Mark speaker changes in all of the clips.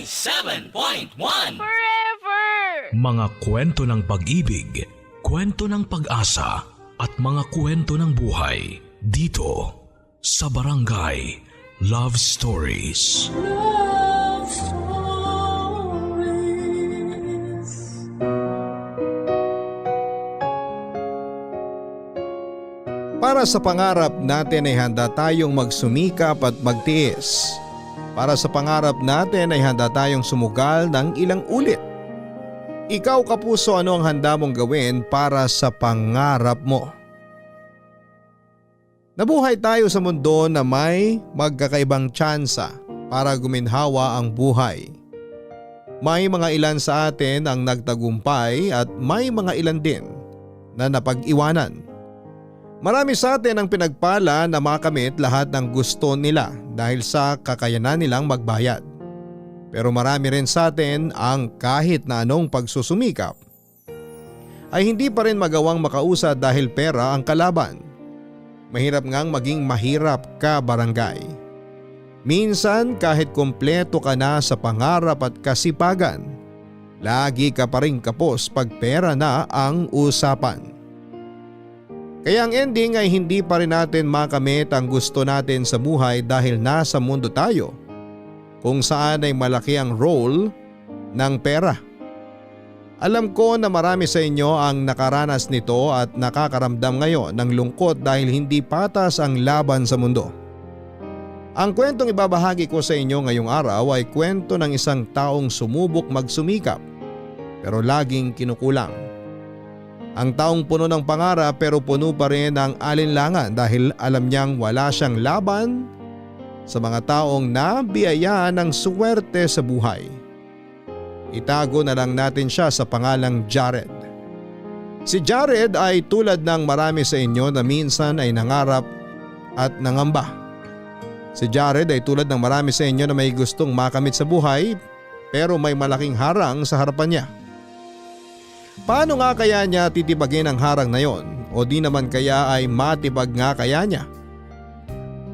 Speaker 1: 97.1
Speaker 2: Forever!
Speaker 3: Mga kwento ng pag-ibig, kwento ng pag-asa at mga kwento ng buhay dito sa Barangay Love Stories.
Speaker 4: Love Stories.
Speaker 5: Para sa pangarap natin ay handa tayong magsumikap at magtiis. Para sa pangarap natin ay handa tayong sumugal ng ilang ulit. Ikaw kapuso, ano ang handa mong gawin para sa pangarap mo? Nabuhay tayo sa mundo na may magkakaibang tsansa para guminhawa ang buhay. May mga ilan sa atin ang nagtagumpay at may mga ilan din na napag-iwanan. Marami sa atin ang pinagpala na makamit lahat ng gusto nila dahil sa kakayanan nilang magbayad. Pero marami rin sa atin ang kahit na anong pagsusumikap ay hindi pa rin magawang makausad dahil pera ang kalaban. Mahirap ngang maging mahirap ka, barangay. Minsan kahit kumpleto ka na sa pangarap at kasipagan, lagi ka pa rin kapos pag pera na ang usapan. Kaya ang ending ay hindi pa rin natin makamit ang gusto natin sa buhay dahil nasa mundo tayo kung saan ay malaki ang role ng pera. Alam ko na marami sa inyo ang nakaranas nito at nakakaramdam ngayon ng lungkot dahil hindi patas ang laban sa mundo. Ang kwentong ibabahagi ko sa inyo ngayong araw ay kwento ng isang taong sumubok magsumikap pero laging kinukulang. Ang taong puno ng pangarap pero puno pa rin ng alinlangan dahil alam niyang wala siyang laban sa mga taong nabiyayaan ng suwerte sa buhay. Itago na lang natin siya sa pangalang Jared. Si Jared ay tulad ng marami sa inyo na minsan ay nangarap at nangamba. Si Jared ay tulad ng marami sa inyo na may gustong makamit sa buhay pero may malaking harang sa harapan niya. Paano nga kaya niya titibagin ang harang na yon o di naman kaya ay matibag nga kaya niya?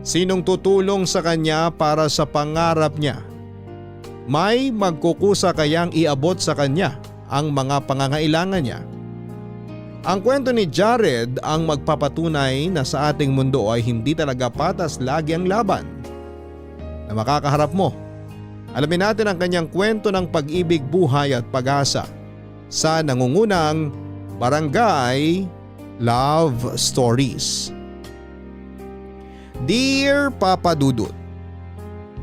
Speaker 5: Sinong tutulong sa kanya para sa pangarap niya? May magkukusa kayang iabot sa kanya ang mga pangangailangan niya? Ang kwento ni Jared ang magpapatunay na sa ating mundo ay hindi talaga patas lagi ang laban na makakaharap mo. Alamin natin ang kanyang kwento ng pag-ibig, buhay at pag-asa sa nangungunang Barangay Love Stories. Dear Papa Dudut,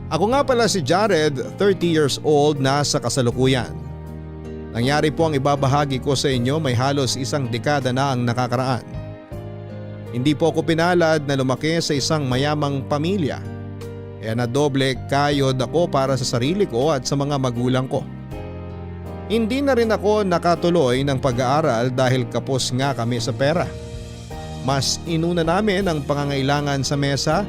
Speaker 5: ako nga pala si Jared, 30 years old na sa kasalukuyan. Nangyari po ang ibabahagi ko sa inyo may halos isang dekada na ang nakakaraan. Hindi po ako pinalad na lumaki sa isang mayamang pamilya, kaya nadoble kayod ako para sa sarili ko at sa mga magulang ko. Hindi na rin ako nakatuloy ng pag-aaral dahil kapos nga kami sa pera. Mas inuna namin ang pangangailangan sa mesa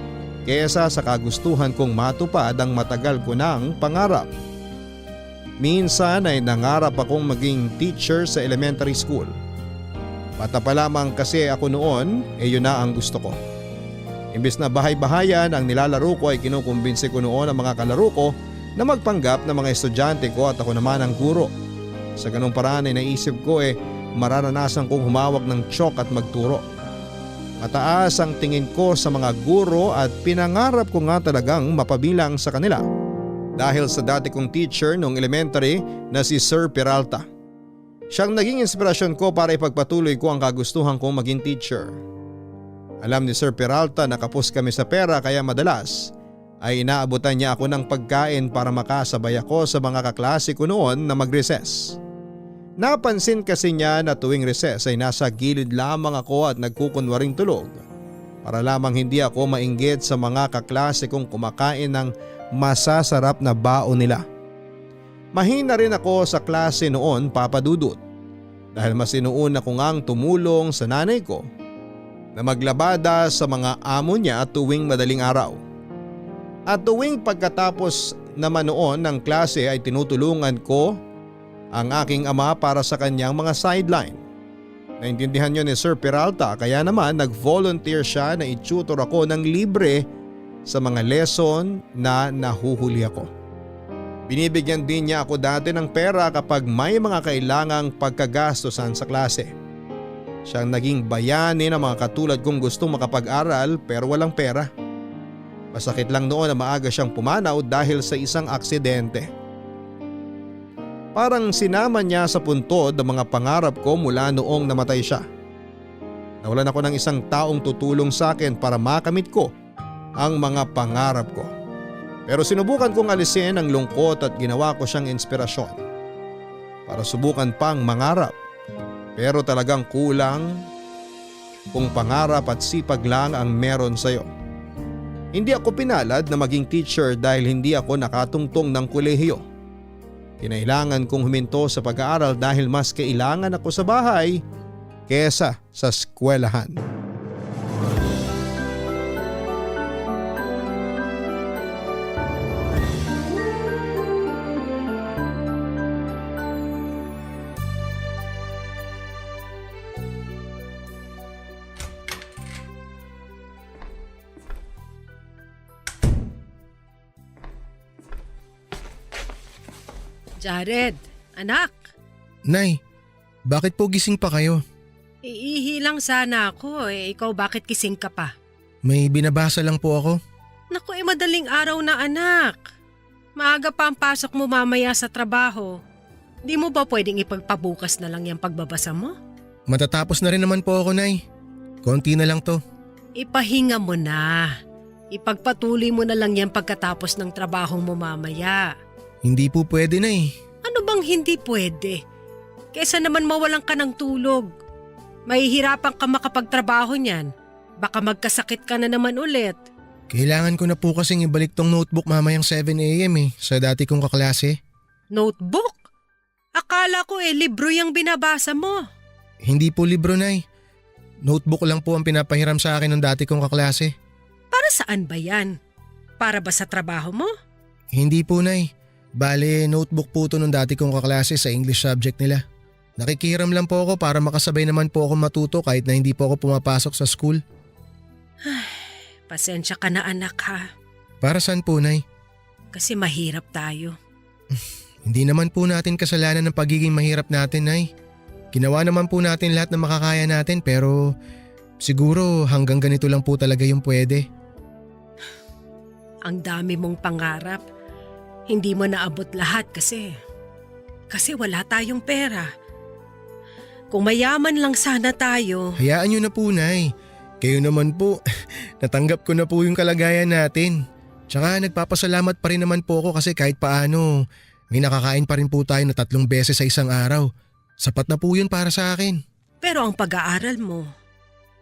Speaker 5: kesa sa kagustuhan kong matupad ang matagal ko ng pangarap. Minsan ay nangarap akong maging teacher sa elementary school. Bata pa lamang kasi ako noon, yun na ang gusto ko. Imbes na bahay-bahayan ang nilalaro ko ay kinukumbinsi ko noon ang mga kalaro ko na magpanggap ng mga estudyante ko at ako naman ang guro. Sa ganung paraan ay naisip ko mararanasan kong humawak ng chalk at magturo. Mataas ang tingin ko sa mga guro at pinangarap ko nga talagang mapabilang sa kanila dahil sa dati kong teacher noong elementary na si Sir Peralta. Siyang naging inspirasyon ko para ipagpatuloy ko ang kagustuhan kong maging teacher. Alam ni Sir Peralta na kapos kami sa pera kaya madalas ay inaabutan niya ako ng pagkain para makasabay ako sa mga kaklase ko noon na mag-recess. Napansin kasi niya na tuwing recess ay nasa gilid lamang ako at nagkukunwaring tulog para lamang hindi ako mainggit sa mga kaklase kong kumakain ng masasarap na baon nila. Mahina rin ako sa klase noon, Papa Dudut, dahil mas inuuna ko ngang tumulong sa nanay ko na maglabada sa mga amo niya tuwing madaling araw. At tuwing pagkatapos naman noon ng klase ay tinutulungan ko ang aking ama para sa kanyang mga sideline. Naintindihan niyo ni Sir Peralta kaya naman nag-volunteer siya na i-tutor ako ng libre sa mga lesson na nahuhuli ako. Binibigyan din niya ako dati ng pera kapag may mga kailangang pagkagastosan sa klase. Siyang naging bayani ng mga katulad kong gustong makapag-aral pero walang pera. Masakit lang noon na maaga siyang pumanaw dahil sa isang aksidente. Parang sinama niya sa puntod ang mga pangarap ko mula noong namatay siya. Nawalan ako ng isang taong tutulong sa akin para makamit ko ang mga pangarap ko. Pero sinubukan kong alisin ang lungkot at ginawa ko siyang inspirasyon para subukan pang mangarap. Pero talagang kulang kung pangarap at sipag lang ang meron sa'yo. Hindi ako pinalad na maging teacher dahil hindi ako nakatungtong ng kolehiyo. Kinailangan kong huminto sa pag-aaral dahil mas kailangan ako sa bahay kesa sa eskwelahan.
Speaker 1: Jared, anak,
Speaker 2: Nay, bakit po gising pa kayo?
Speaker 1: iihi lang sana ako ikaw bakit kising ka pa?
Speaker 2: May binabasa lang po ako.
Speaker 1: Naku, madaling araw na anak. Maaga pa ang pasok mo mamaya sa trabaho. Di mo ba pwedeng ipagpabukas na lang yung pagbabasa mo?
Speaker 2: Matatapos na rin naman po ako, Nay. Konti na lang to.
Speaker 1: Ipahinga mo na. Ipagpatuloy mo na lang yan pagkatapos ng trabaho mo mamaya.
Speaker 2: Hindi po pwede, Nay.
Speaker 1: Ano bang hindi pwede? Kesa naman mawalan ka ng tulog. Mahihirapan ka makapagtrabaho niyan. Baka magkasakit ka na naman ulit.
Speaker 2: Kailangan ko na po kasing ibalik tong notebook mamayang 7 a.m. sa dati kong kaklase.
Speaker 1: Notebook? Akala ko libro yung binabasa mo.
Speaker 2: Hindi po libro, Nay. Notebook lang po ang pinapahiram sa akin ng dati kong kaklase.
Speaker 1: Para saan ba yan? Para ba sa trabaho mo?
Speaker 2: Hindi po, Nay. Bale, notebook po to nung dati kong kaklase sa English subject nila. Nakikihiram lang po ako para makasabay naman po ako matuto kahit na hindi po ako pumapasok sa school.
Speaker 1: Pasensya ka na anak ha.
Speaker 2: Para saan po, Nay?
Speaker 1: Kasi mahirap tayo.
Speaker 2: Hindi naman po natin kasalanan ng pagiging mahirap natin, Nay. Ginawa naman po natin lahat ng makakaya natin pero siguro hanggang ganito lang po talaga yung pwede.
Speaker 1: Ang dami mong pangarap. Hindi mo naabot lahat kasi wala tayong pera. Kung mayaman lang sana tayo.
Speaker 2: Hayaan nyo na po, Nay. Kayo naman po, natanggap ko na po yung kalagayan natin. Tsaka nagpapasalamat pa rin naman po ako kasi kahit paano, may nakakain pa rin po tayo na 3 beses sa isang araw. Sapat na po yun para sa akin.
Speaker 1: Pero ang pag-aaral mo,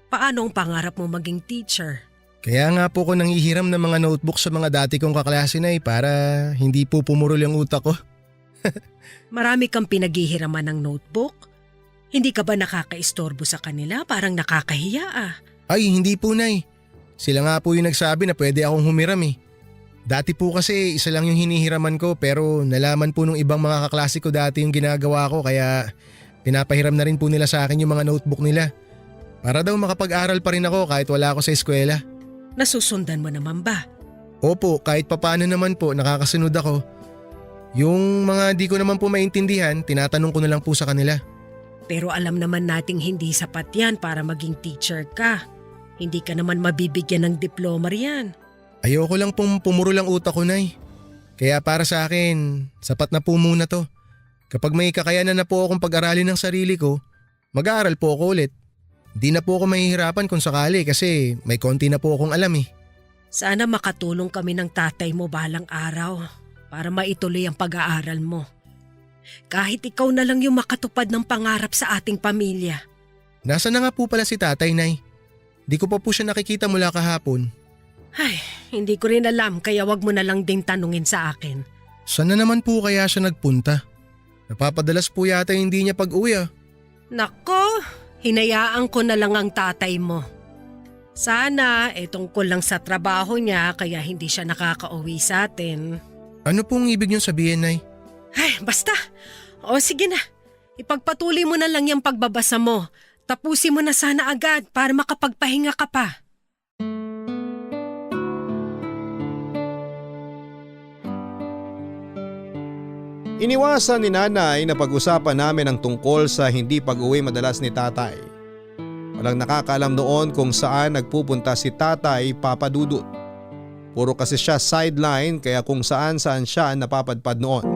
Speaker 1: paano ang pangarap mo maging teacher?
Speaker 2: Kaya nga po ko nanghihiram ng mga notebook sa mga dati kong kaklase, Nay, para hindi po pumurol yung utak ko.
Speaker 1: Marami kang pinaghihiraman ng notebook? Hindi ka ba nakakaistorbo sa kanila? Parang nakakahiya ah.
Speaker 2: Ay, hindi po, Nay. Sila nga po yung nagsabi na pwede akong humiram eh. Dati po kasi isa lang yung hinihiraman ko pero nalaman po nung ibang mga kaklase ko dati yung ginagawa ko kaya pinapahiram na rin po nila sa akin yung mga notebook nila. Para daw makapag-aral pa rin ako kahit wala ako sa eskwela.
Speaker 1: Nasusundan mo naman ba?
Speaker 2: Opo, kahit papano naman po nakakasunod ako. Yung mga di ko naman po maintindihan, tinatanong ko na lang po sa kanila.
Speaker 1: Pero alam naman nating hindi sapat yan para maging teacher ka. Hindi ka naman mabibigyan ng diploma riyan.
Speaker 2: Ayoko lang pong pumurol ang utak ko, Nay. Kaya para sa akin, sapat na po muna to. Kapag may kakayanan na po akong pag-aralin ng sarili ko, mag-aaral po ako ulit. Di na po ako mahihirapan kung sakali kasi may konti na po akong alam eh.
Speaker 1: Sana makatulong kami ng tatay mo balang araw para maituloy ang pag-aaral mo. Kahit ikaw na lang yung makatupad ng pangarap sa ating pamilya.
Speaker 2: Nasa na nga po pala si tatay, Nay? Di ko pa po siya nakikita mula kahapon.
Speaker 1: Ay, hindi ko rin alam kaya wag mo na lang din tanungin sa akin.
Speaker 2: Saan na naman po kaya siya nagpunta? Napapadalas po yata hindi niya pag-uwi ah.
Speaker 1: Nako, hinayaan ko na lang ang tatay mo. Sana tungkol lang sa trabaho niya kaya hindi siya nakakauwi sa atin.
Speaker 2: Ano pong ibig niyong sabihin, Nay?
Speaker 1: Ay, basta. O sige na, ipagpatuloy mo na lang yung pagbabasa mo. Tapusin mo na sana agad para makapagpahinga ka pa.
Speaker 5: Iniwasan ni nanay na pag-usapan namin ang tungkol sa hindi pag-uwi madalas ni tatay. Walang nakakaalam noon kung saan nagpupunta si tatay Papa Dudut. Puro kasi siya sideline kaya kung saan siya napapadpad noon.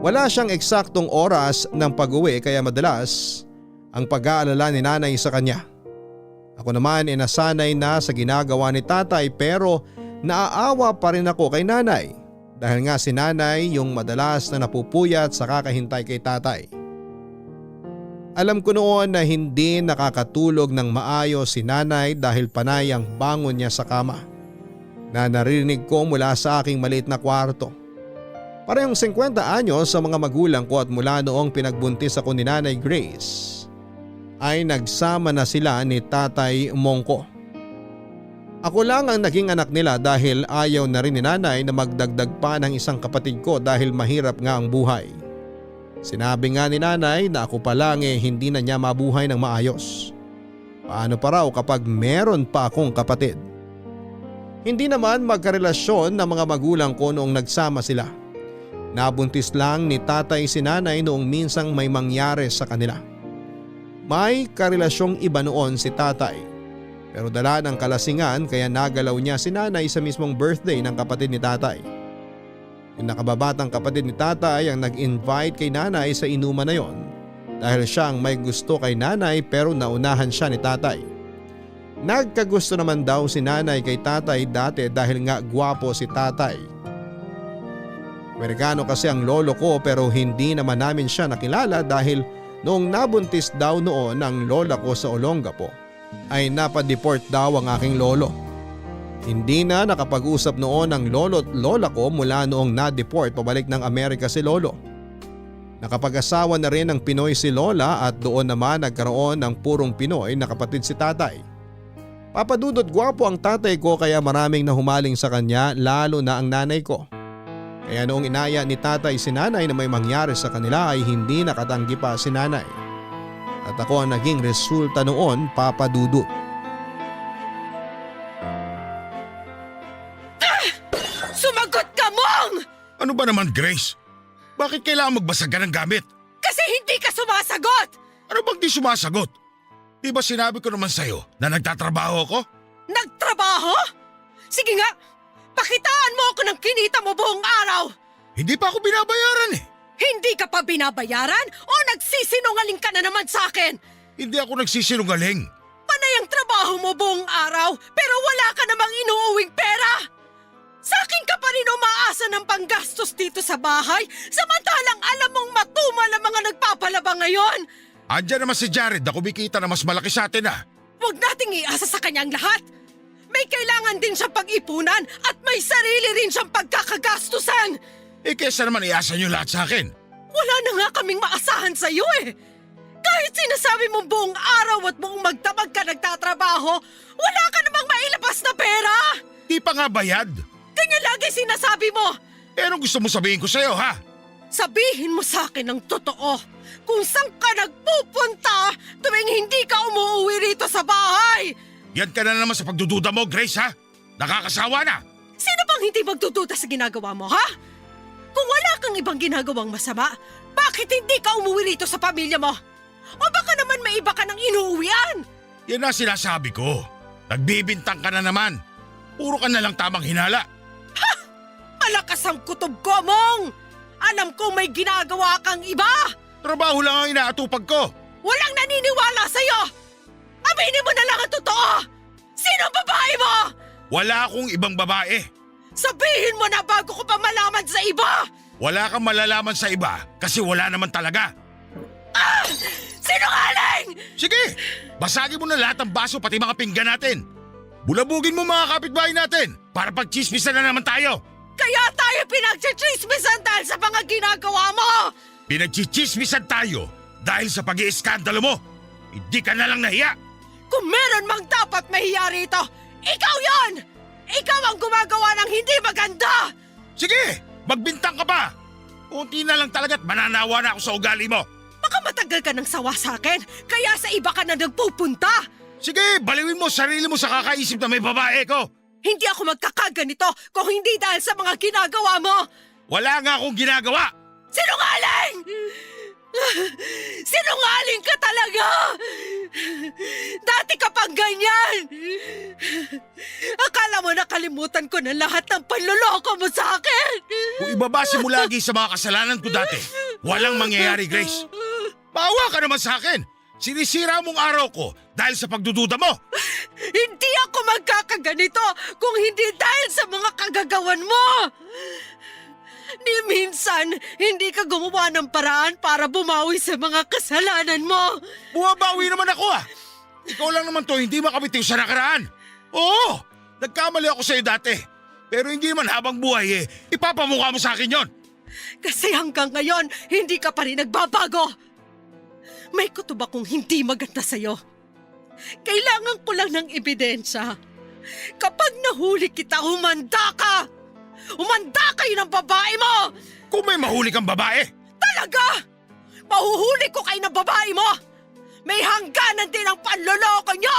Speaker 5: Wala siyang eksaktong oras ng pag-uwi kaya madalas ang pag-aalala ni nanay sa kanya. Ako naman ay nasanay na sa ginagawa ni tatay pero naaawa pa rin ako kay nanay dahil nga si nanay yung madalas na napupuyat sa kakahintay kay tatay. Alam ko noon na hindi nakakatulog ng maayos si nanay dahil panay ang bangon niya sa kama na narinig ko mula sa aking maliit na kwarto. Parehong 50 anyos sa mga magulang ko at mula noong pinagbuntis ako ni Nanay Grace ay nagsama na sila ni Tatay Mongko. Ako lang ang naging anak nila dahil ayaw na rin ni nanay na magdagdag pa ng isang kapatid ko dahil mahirap nga ang buhay. Sinabi nga ni nanay na ako pa lang hindi na niya mabuhay ng maayos. Paano pa raw kapag meron pa akong kapatid? Hindi naman magkarelasyon ng mga magulang ko noong nagsama sila. Nabuntis lang ni tatay si nanay noong minsang may mangyari sa kanila. May karelasyong iba noon si tatay. Pero dala ng kalasingan kaya nagalaw niya si nanay sa mismong birthday ng kapatid ni tatay. Yung nakababatang kapatid ni tatay ang nag-invite kay nanay sa inuman na yon dahil siya ang may gusto kay nanay pero naunahan siya ni tatay. Nagkagusto naman daw si nanay kay tatay dati dahil nga gwapo si tatay. Amerikano kasi ang lolo ko pero hindi naman namin siya nakilala dahil noong nabuntis daw noon ang lola ko sa Olongapo ay napadeport daw ang aking lolo. Hindi na nakapag-usap noon ang lolo at lola ko mula noong na-deport pabalik ng Amerika si lolo. Nakapag-asawa na rin ng Pinoy si lola at doon naman nagkaroon ng purong Pinoy na kapatid si tatay. Papadudot gwapo ang tatay ko kaya maraming nahumaling sa kanya lalo na ang nanay ko. Kaya noong inaya ni tatay si nanay na may mangyari sa kanila ay hindi nakatanggi pa si nanay. At ako ang naging resulta noon, Papa Dudut.
Speaker 1: Sumagot ka, Mong!
Speaker 6: Ano ba naman, Grace? Bakit kailangan magbasag ka ng gamit?
Speaker 1: Kasi hindi ka sumasagot!
Speaker 6: Ano bang di sumasagot? Di ba sinabi ko naman sa'yo na nagtatrabaho ako?
Speaker 1: Nagtrabaho? Sige nga, pakitaan mo ako ng kinita mo buong araw!
Speaker 6: Hindi pa ako binabayaran eh.
Speaker 1: Hindi ka pa binabayaran o nagsisinungaling ka na naman sa akin?
Speaker 6: Hindi ako nagsisinungaling.
Speaker 1: Panay ang trabaho mo buong araw pero wala ka namang inuuwing pera! Sa akin ka pa rin umaasa ng panggastos dito sa bahay samantalang alam mong matumal ang mga nagpapalaba ngayon!
Speaker 6: Andiyan naman si Jared na kumikita na mas malaki sa atin ah.
Speaker 1: Huwag nating iasa sa kanyang lahat! May kailangan din siyang pag-ipunan at may sarili rin siyang pagkakagastusan!
Speaker 6: Eh kesa naman iasa niyo lahat sa akin.
Speaker 1: Wala na nga kaming maasahan sa iyo eh! Kahit sinasabi mong buong araw at buong magdamag ka nagtatrabaho, wala ka namang mailabas na pera!
Speaker 6: Di pa nga bayad.
Speaker 1: Ganyan lagi sinasabi mo!
Speaker 6: Eh anong gusto mo sabihin ko sa'yo ha?
Speaker 1: Sabihin mo sa akin ang totoo kung saan ka nagpupunta tuwing hindi ka umuwi rito sa bahay!
Speaker 6: Yan ka na naman sa pagdududa mo, Grace ha? Nakakasawa na!
Speaker 1: Sino bang hindi magdududa sa ginagawa mo, ha? Kung wala kang ibang ginagawang masama, bakit hindi ka umuwi rito sa pamilya mo? O baka naman may iba ka ng inuuwian?
Speaker 6: Yan na sinasabi ko. Nagbibintang ka na naman. Puro ka na lang tamang hinala.
Speaker 1: Malakas ang kutob ko, Mong! Alam ko may ginagawa kang iba!
Speaker 6: Trabaho lang ang inaatupag ko.
Speaker 1: Walang naniniwala sa'yo! Aminin mo na lang ang totoo! Sino ang babae mo?
Speaker 6: Wala akong ibang babae.
Speaker 1: Sabihin mo na bago ko pa malaman sa iba!
Speaker 6: Wala kang malalaman sa iba kasi wala naman talaga.
Speaker 1: Ah! Sinungaling!
Speaker 6: Sige, basagin mo na lahat ng baso pati mga pinggan natin. Bulabugin mo mga kapitbahay natin para pagchismisan na naman tayo.
Speaker 1: Kaya tayo pinagchichismisan dahil sa mga ginagawa mo!
Speaker 6: Pinagchichismisan tayo dahil sa pag-iiskandalo mo. Hindi ka na lang nahiya.
Speaker 1: Kung meron mang dapat mahiya rito, ikaw yon! Ikaw ang gumagawa ng hindi maganda!
Speaker 6: Sige, magbintang ka pa. Unti na lang talaga't mananawa na ako sa ugali mo.
Speaker 1: Baka matagal ka ng sawa sa akin, kaya sa iba ka na nagpupunta!
Speaker 6: Sige, baliwin mo sarili mo sa kakaisip na may babae ko.
Speaker 1: Hindi ako magkakaganito kung hindi dahil sa mga ginagawa mo!
Speaker 6: Wala nga akong ginagawa.
Speaker 1: Sinungaling! Sinungaling ka talaga! Dati ka pang ganyan! Akala mo nakalimutan ko na lahat ng panloloko mo sa akin!
Speaker 6: Kung ibabase mo lagi sa mga kasalanan ko dati, walang mangyayari, Grace. Maawa ka naman sa akin. Sinisira mong araw ko dahil sa pagdududa mo.
Speaker 1: Hindi ako magkakaganito kung hindi dahil sa mga kagagawan mo! Ni minsan, hindi ka gumawa ng paraan para bumawi sa mga kasalanan mo.
Speaker 6: Bumabawi naman ako ah. Ikaw lang naman to hindi makabitiw sa nakaraan. Oo, nagkamali ako sa'yo dati. Pero hindi man habang buhay ipapamukha mo sa akin yon.
Speaker 1: Kasi hanggang ngayon, hindi ka pa rin nagbabago. May kutob akong hindi maganda sa'yo. Kailangan ko lang ng ebidensya. Kapag nahuli kita, humanda ka! Umanda kayo ng babae mo!
Speaker 6: Kung may mahuli kang babae,
Speaker 1: Talaga! Mahuhuli ko kayo ng babae mo! May hangganan din ang panloloko nyo!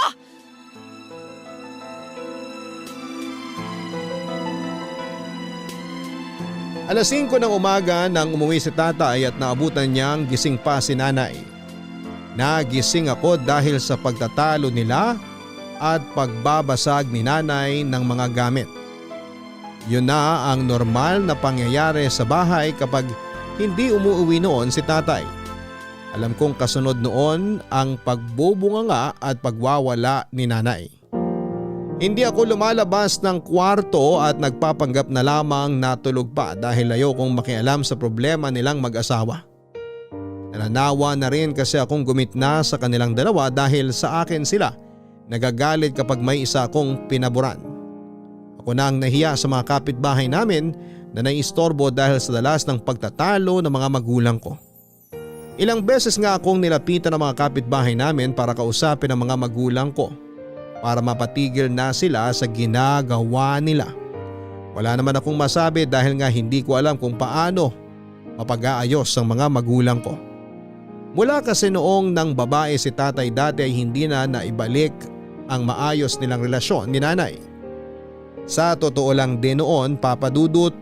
Speaker 5: Alas 5 ng umaga nang umuwi si tatay at naabutan niyang gising pa si nanay. Nagising ako dahil sa pagtatalo nila at pagbabasag ni nanay ng mga gamit. Yun na ang normal na pangyayari sa bahay kapag hindi umuwi noon si tatay. Alam kong kasunod noon ang pagbubunganga at pagwawala ni nanay. Hindi ako lumalabas ng kwarto at nagpapanggap na lamang natulog pa dahil ayokong makialam sa problema nilang mag-asawa. Nananawa na rin kasi akong gumitna sa kanilang dalawa dahil sa akin sila nagagalit kapag may isa akong pinaburan. Ako na ang nahiya sa mga kapitbahay namin na naiistorbo dahil sa dalas ng pagtatalo ng mga magulang ko. Ilang beses nga akong nilapitan ng mga kapitbahay namin para kausapin ang mga magulang ko para mapatigil na sila sa ginagawa nila. Wala naman akong masabi dahil nga hindi ko alam kung paano mapag-aayos ang mga magulang ko. Mula kasi noong nang babae si tatay dati ay hindi na naibalik ang maayos nilang relasyon ni nanay. Sa totoo lang din noon, Papa Dudut,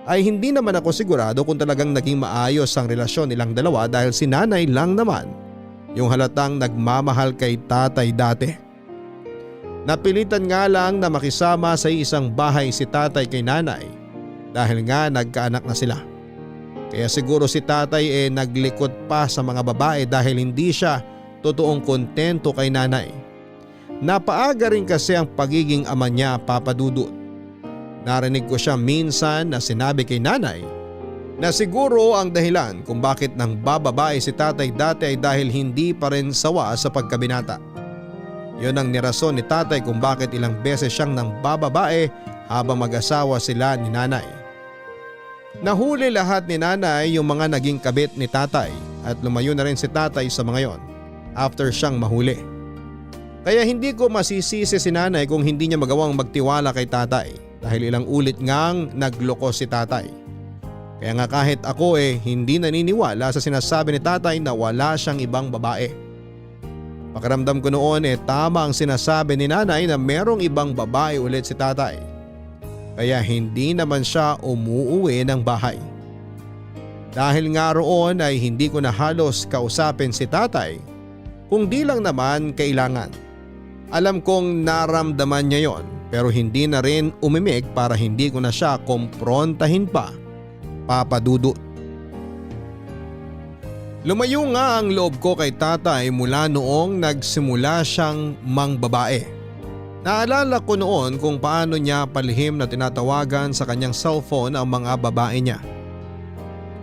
Speaker 5: ay hindi naman ako sigurado kung talagang naging maayos ang relasyon nilang dalawa dahil si nanay lang naman yung halatang nagmamahal kay tatay dati. Napilitan nga lang na makisama sa isang bahay si tatay kay nanay dahil nga nagkaanak na sila. Kaya siguro si tatay naglikot pa sa mga babae dahil hindi siya totoong kontento kay nanay. Napaaga rin kasi ang pagiging ama niya, Papa Dudut. Narinig ko siya minsan na sinabi kay nanay na siguro ang dahilan kung bakit nang bababae si tatay dati ay dahil hindi pa rin sawa sa pagkabinata. Yun ang nirason ni tatay kung bakit ilang beses siyang nang bababae habang mag-asawa sila ni nanay. Nahuli lahat ni nanay yung mga naging kabit ni tatay at lumayo na rin si tatay sa mga yon after siyang mahuli. Kaya hindi ko masisisi si nanay kung hindi niya magawang magtiwala kay tatay dahil ilang ulit ngang nagloko si tatay. Kaya nga kahit ako hindi naniniwala sa sinasabi ni tatay na wala siyang ibang babae. Pakiramdam ko noon tama ang sinasabi ni nanay na merong ibang babae ulit si tatay. Kaya hindi naman siya umuuwi ng bahay. Dahil nga roon ay hindi ko na halos kausapin si tatay kung di lang naman kailangan. Alam kong naramdaman niya yon pero hindi na rin umimik para hindi ko na siya komprontahin pa, Papa Dudut. Lumayo nga ang loob ko kay tatay mula noong nagsimula siyang mangbabae. Naalala ko noon kung paano niya palihim na tinatawagan sa kanyang cellphone ang mga babae niya.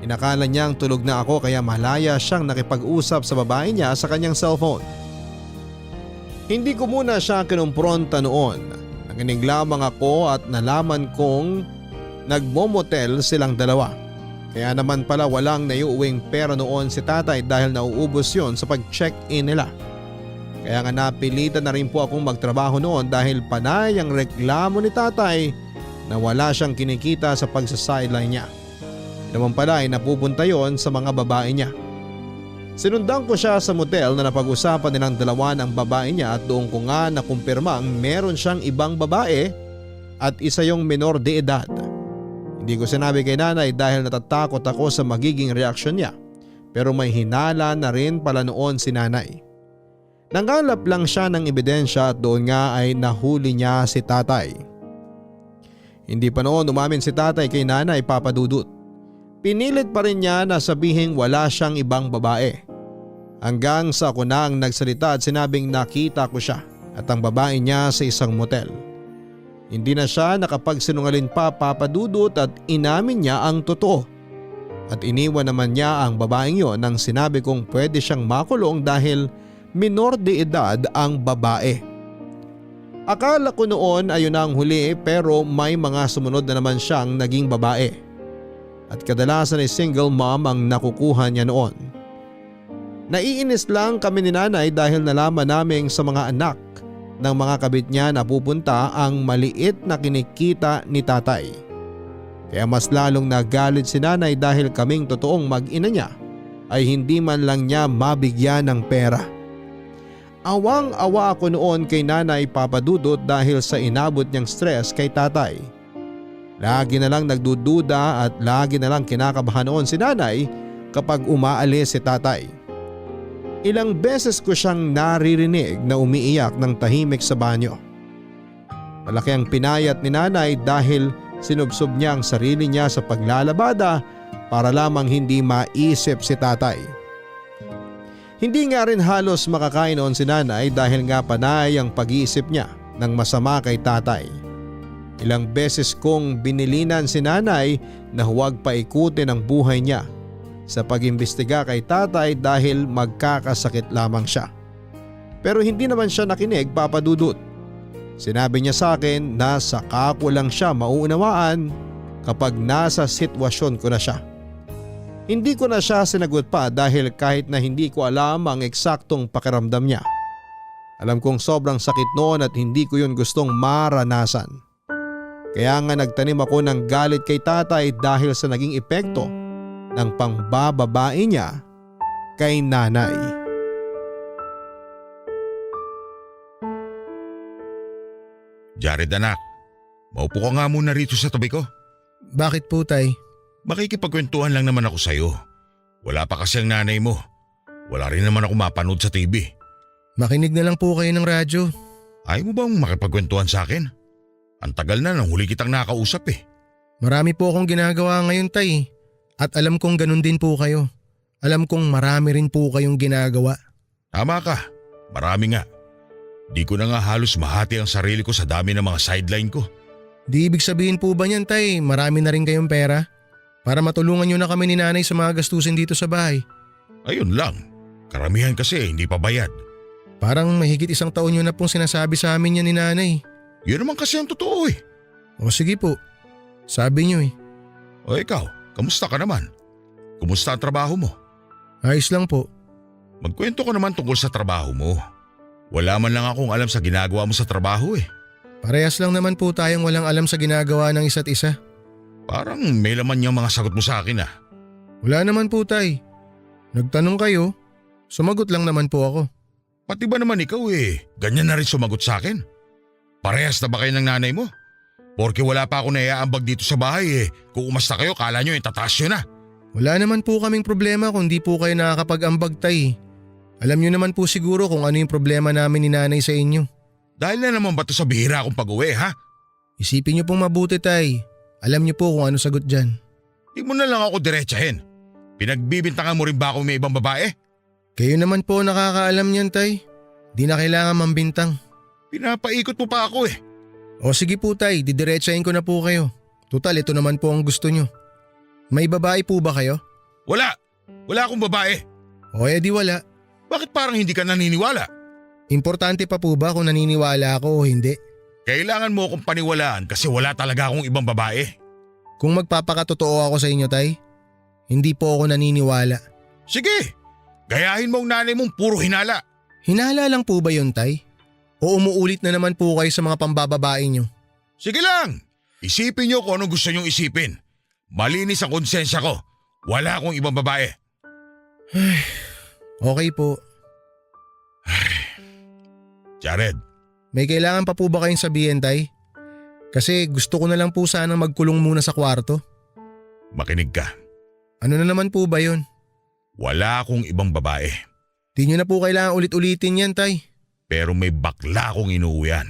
Speaker 5: Inakala niyang tulog na ako kaya malaya siyang nakipag-usap sa babae niya sa kanyang cellphone. Hindi ko muna siya kinumpronta noon. Nakinig lamang ako at nalaman kong nagmomotel silang dalawa. Kaya naman pala walang naiuwing pera noon si tatay dahil nauubos yon sa pag-check-in nila. Kaya nga napilitan na rin po akong magtrabaho noon dahil panay ang reklamo ni tatay na wala siyang kinikita sa pagsa-sideline niya. Naman pala ay napupunta yon sa mga babae niya. Sinundan ko siya sa motel na napag-usapan nilang dalawa ng babae niya at doon ko nga nakumpirmang meron siyang ibang babae at isa yung menor de edad. Hindi ko sinabi kay nanay dahil natatakot ako sa magiging reaksyon niya, pero may hinala na rin pala noon si nanay. Nanggalap lang siya ng ebidensya at doon nga ay nahuli niya si tatay. Hindi pa noon umamin si tatay kay nanay, Papa Dudut. Pinilit pa rin niya na sabihing wala siyang ibang babae. Hanggang sa ako na ang nagsalita at sinabing nakita ko siya at ang babae niya sa isang motel. Hindi na siya nakapagsinungaling pa, Papa Dudut, at inamin niya ang totoo. At iniwan naman niya ang babaeng yon nang sinabi kong pwede siyang makulong dahil minor de edad ang babae. Akala ko noon ayun na ang huli, pero may mga sumunod na naman siyang naging babae. At kadalasan ay single mom ang nakukuha niya noon. Naiinis lang kami ni nanay dahil nalaman naming sa mga anak ng mga kabit niya na pupunta ang maliit na kinikita ni tatay. Kaya mas lalong nagalit si nanay dahil kaming totoong mag-ina niya ay hindi man lang niya mabigyan ng pera. Awang-awa ako noon kay nanay, Papa Dudut, dahil sa inabot niyang stress kay tatay. Lagi na lang nagdududa at lagi na lang kinakabahan noon si nanay kapag umaalis si tatay. Ilang beses ko siyang naririnig na umiiyak ng tahimik sa banyo. Malaki ang pinayat ni nanay dahil sinubsob niya ang sarili niya sa paglalabada para lamang hindi maisip si tatay. Hindi nga rin halos makakain noon si nanay dahil nga panay ang pag-iisip niya ng masama kay tatay. Ilang beses kong binilinan si nanay na huwag paikutin ang buhay niya sa pag-imbestiga kay tatay dahil magkakasakit lamang siya. Pero hindi naman siya nakinig, Papa Dudut. Sinabi niya sa akin na saka ko lang siya mauunawaan kapag nasa sitwasyon ko na siya. Hindi ko na siya sinagot pa dahil kahit na hindi ko alam ang eksaktong pakiramdam niya. Alam kong sobrang sakit noon at hindi ko yun gustong maranasan. Kaya nga nagtanim ako ng galit kay tatay dahil sa naging epekto ng pangbababae niya kay nanay.
Speaker 6: Jared anak, maupo ka nga muna rito sa tabi ko.
Speaker 2: Bakit po, tay?
Speaker 6: Makikipagkwentuhan lang naman ako sa'yo. Wala pa kasi ang nanay mo. Wala rin naman ako mapanood sa TV.
Speaker 2: Makinig na lang po kayo ng radyo.
Speaker 6: Ayaw mo bang makipagkwentuhan sa akin? Ang tagal na nang huli kitang nakausap eh.
Speaker 2: Marami po akong ginagawa ngayon, tay. At alam kong ganun din po kayo. Alam kong marami rin po kayong ginagawa.
Speaker 6: Tama ka, marami nga. Di ko na nga halos mahati ang sarili ko sa dami ng mga sideline ko.
Speaker 2: Di ibig sabihin po ba niyan, tay, marami na rin kayong pera? Para matulungan nyo na kami ni nanay sa mga gastusin dito sa bahay.
Speaker 6: Ayun lang, karamihan kasi hindi pa bayad.
Speaker 2: Parang mahigit 1 taon nyo na pong sinasabi sa amin yan ni nanay.
Speaker 6: Yun naman kasi ang totoo eh.
Speaker 2: O sige po, sabi nyo eh.
Speaker 6: O ikaw, kamusta ka naman? Kumusta ang trabaho mo?
Speaker 2: Ayos lang po.
Speaker 6: Magkwento ko naman tungkol sa trabaho mo. Wala man lang akong alam sa ginagawa mo sa trabaho eh.
Speaker 2: Parehas lang naman po tayong walang alam sa ginagawa ng isa't isa.
Speaker 6: Parang may laman niyang mga sagot mo sa akin ah.
Speaker 2: Wala naman po, tay. Nagtanong kayo, sumagot lang naman po ako.
Speaker 6: Pati ba naman ikaw eh, ganyan na rin sumagot sa akin? Parehas na ba kayo ng nanay mo? Porke wala pa ako naiaambag dito sa bahay eh. Kung umasta kayo, kala nyo yung tataas nyo na.
Speaker 2: Wala naman po kaming problema kung di po kayo nakakapag-ambag, tay. Alam nyo naman po siguro kung ano yung problema namin ni nanay sa inyo.
Speaker 6: Dahil na naman ba ito sa bihira akong pag-uwi ha?
Speaker 2: Isipin nyo pong mabuti, tay. Alam nyo po kung ano sagot dyan.
Speaker 6: Di mo na lang ako diretsahin. Pinagbibintangan mo rin ba ako may ibang babae?
Speaker 2: Kayo naman po nakakaalam niyan, tay. Di na kailangan mambintang.
Speaker 6: Pinapaikot mo pa ako eh.
Speaker 2: O sige po, tay, didiretsahin ko na po kayo. Tutal, ito naman po ang gusto nyo. May babae po ba kayo?
Speaker 6: Wala. Wala akong babae.
Speaker 2: O edi wala.
Speaker 6: Bakit parang hindi ka naniniwala?
Speaker 2: Importante pa po ba kung naniniwala ako o hindi?
Speaker 6: Kailangan mo akong paniwalaan kasi wala talaga akong ibang babae.
Speaker 2: Kung magpapakatotoo ako sa inyo, tay, hindi po ako naniniwala.
Speaker 6: Sige, gayahin mo ang nanay mong puro hinala.
Speaker 2: Hinala lang po ba yun, tay? O umuulit na naman po kayo sa mga pambababae nyo?
Speaker 6: Sige lang, isipin niyo kung anong gusto niyong isipin. Malinis ang konsensya ko. Wala akong ibang babae.
Speaker 2: Okay po.
Speaker 6: Jared,
Speaker 2: May kailangan pa po ba kayong sabihin, tay? Kasi gusto ko na lang po sanang magkulong muna sa kwarto.
Speaker 6: Makinig ka.
Speaker 2: Ano na naman po ba yun?
Speaker 6: Wala akong ibang babae.
Speaker 2: Di nyo na po kailangan ulit-ulitin yan, Tay.
Speaker 6: Pero may bakla akong inuuwian.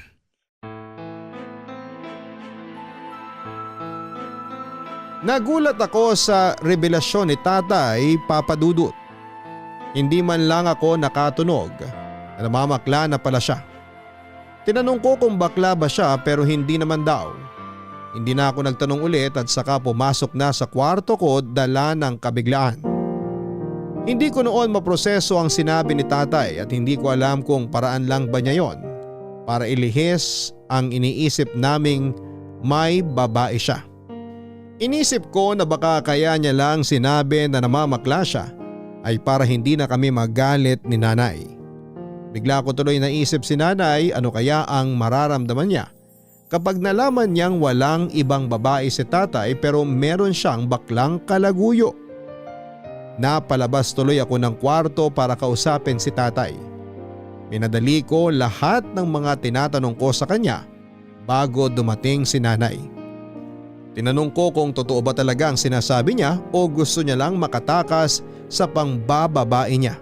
Speaker 5: Nagulat ako sa revelasyon ni Tatay Papa Dudut. Hindi man lang ako nakatunog na namamakla na pala siya. Tinanong ko kung bakla ba siya pero hindi naman daw. Hindi na ako nagtanong ulit at saka pumasok na sa kwarto ko dala ng kabiglaan. Hindi ko noon maproseso ang sinabi ni Tatay at hindi ko alam kung paraan lang ba niya yon para ilihis ang iniisip naming may babae siya. Inisip ko na baka kaya niya lang sinabi na namamakla siya ay para hindi na kami magalit ni Nanay. Bigla ko tuloy naisip si Nanay ano kaya ang mararamdaman niya kapag nalaman niyang walang ibang babae si Tatay pero meron siyang baklang kalaguyo. Napalabas tuloy ako ng kwarto para kausapin si Tatay. Minadali ko lahat ng mga tinatanong ko sa kanya bago dumating si Nanay. Tinanong ko kung totoo ba talaga ang sinasabi niya o gusto niya lang makatakas sa pangbababae niya.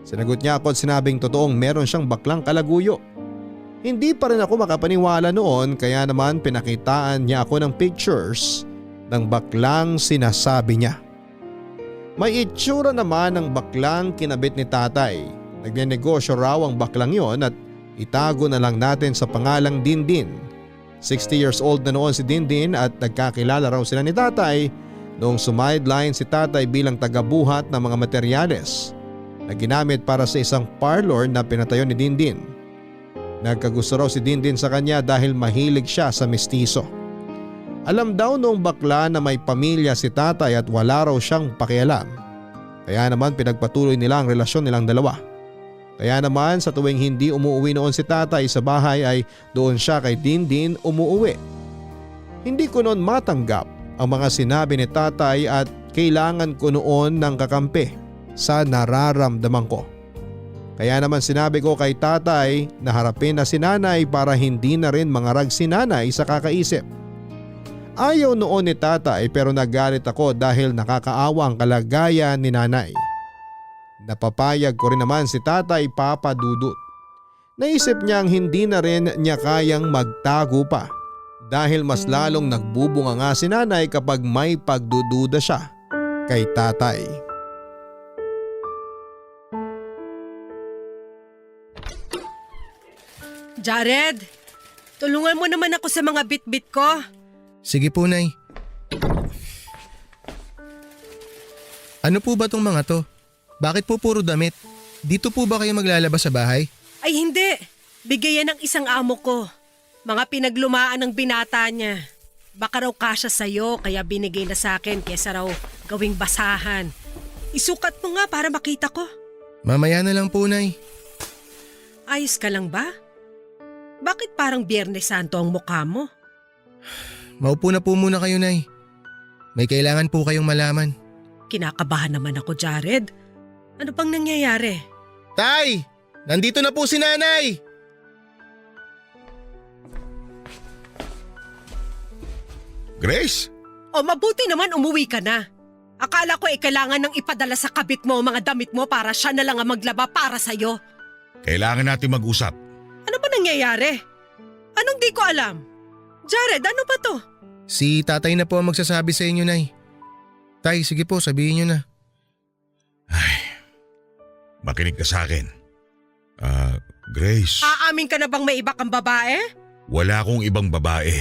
Speaker 5: Sinagot niya ako at sinabing totoong meron siyang baklang kalaguyo. Hindi pa rin ako makapaniwala noon kaya naman pinakitaan niya ako ng pictures ng baklang sinasabi niya. May itsura naman ng baklang kinabit ni Tatay. Nagnenegosyo raw ang baklang yon at itago na lang natin sa pangalang Dindin. 60 years old na noon si Dindin at nagkakilala raw sila ni Tatay noong sumideline si Tatay bilang tagabuhat ng mga materyales na ginamit para sa isang parlor na pinatayo ni Dindin. Nagkagusto raw si Dindin sa kanya dahil mahilig siya sa mestizo. Alam daw noong bakla na may pamilya si Tatay at wala raw siyang pakialam. Kaya naman pinagpatuloy nila ang relasyon nilang dalawa. Kaya naman sa tuwing hindi umuwi noon si Tatay sa bahay ay doon siya kay Dindin umuwi. Hindi ko noon matanggap ang mga sinabi ni Tatay at kailangan ko noon ng kakampi sa nararamdaman ko. Kaya naman sinabi ko kay Tatay na harapin na si Nanay para hindi na rin mangarag si Nanay sa kakaisip. Ayaw noon ni Tatay pero nagalit ako dahil nakakaawa ang kalagayan ni Nanay. Napapayag ko rin naman si Tatay Papa Dudut. Naisip niyang hindi na rin niya kayang magtago pa dahil mas lalong nagbubunga nga si Nanay kapag may pagdududa siya kay Tatay.
Speaker 1: Jared, tulungan mo naman ako sa mga bit-bit ko.
Speaker 2: Sige po, Nay. Ano po ba tong mga to? Bakit po puro damit? Dito po ba kayo maglalabas sa bahay?
Speaker 1: Ay hindi, bigayan ng isang amo ko. Mga pinaglumaan ng binata niya. Baka raw kasya sa'yo kaya binigay na sa akin kesa raw gawing basahan. Isukat mo nga para makita ko.
Speaker 2: Mamaya na lang po, Nay.
Speaker 1: Ayos ka lang ba? Bakit parang Biyernes Santo ang mukha mo?
Speaker 2: Maupo na po muna kayo, Nay. May kailangan po kayong malaman.
Speaker 1: Kinakabahan naman ako, Jared. Ano pang nangyayari?
Speaker 2: Tay! Nandito na po si Nanay!
Speaker 6: Grace?
Speaker 1: O mabuti naman umuwi ka na. Akala ko kailangan nang ipadala sa kabit mo ang mga damit mo para siya na lang ang maglaba para sa'yo.
Speaker 6: Kailangan natin mag-usap.
Speaker 1: Ano ba nangyayari? Anong di ko alam? Jared, ano ba to?
Speaker 2: Si Tatay na po ang magsasabi sa inyo, Nay. Tay, sige po, sabihin nyo na.
Speaker 6: Makinig ka sa akin. Grace,
Speaker 1: Aamin ka na bang may iba kang babae?
Speaker 6: wala akong ibang babae.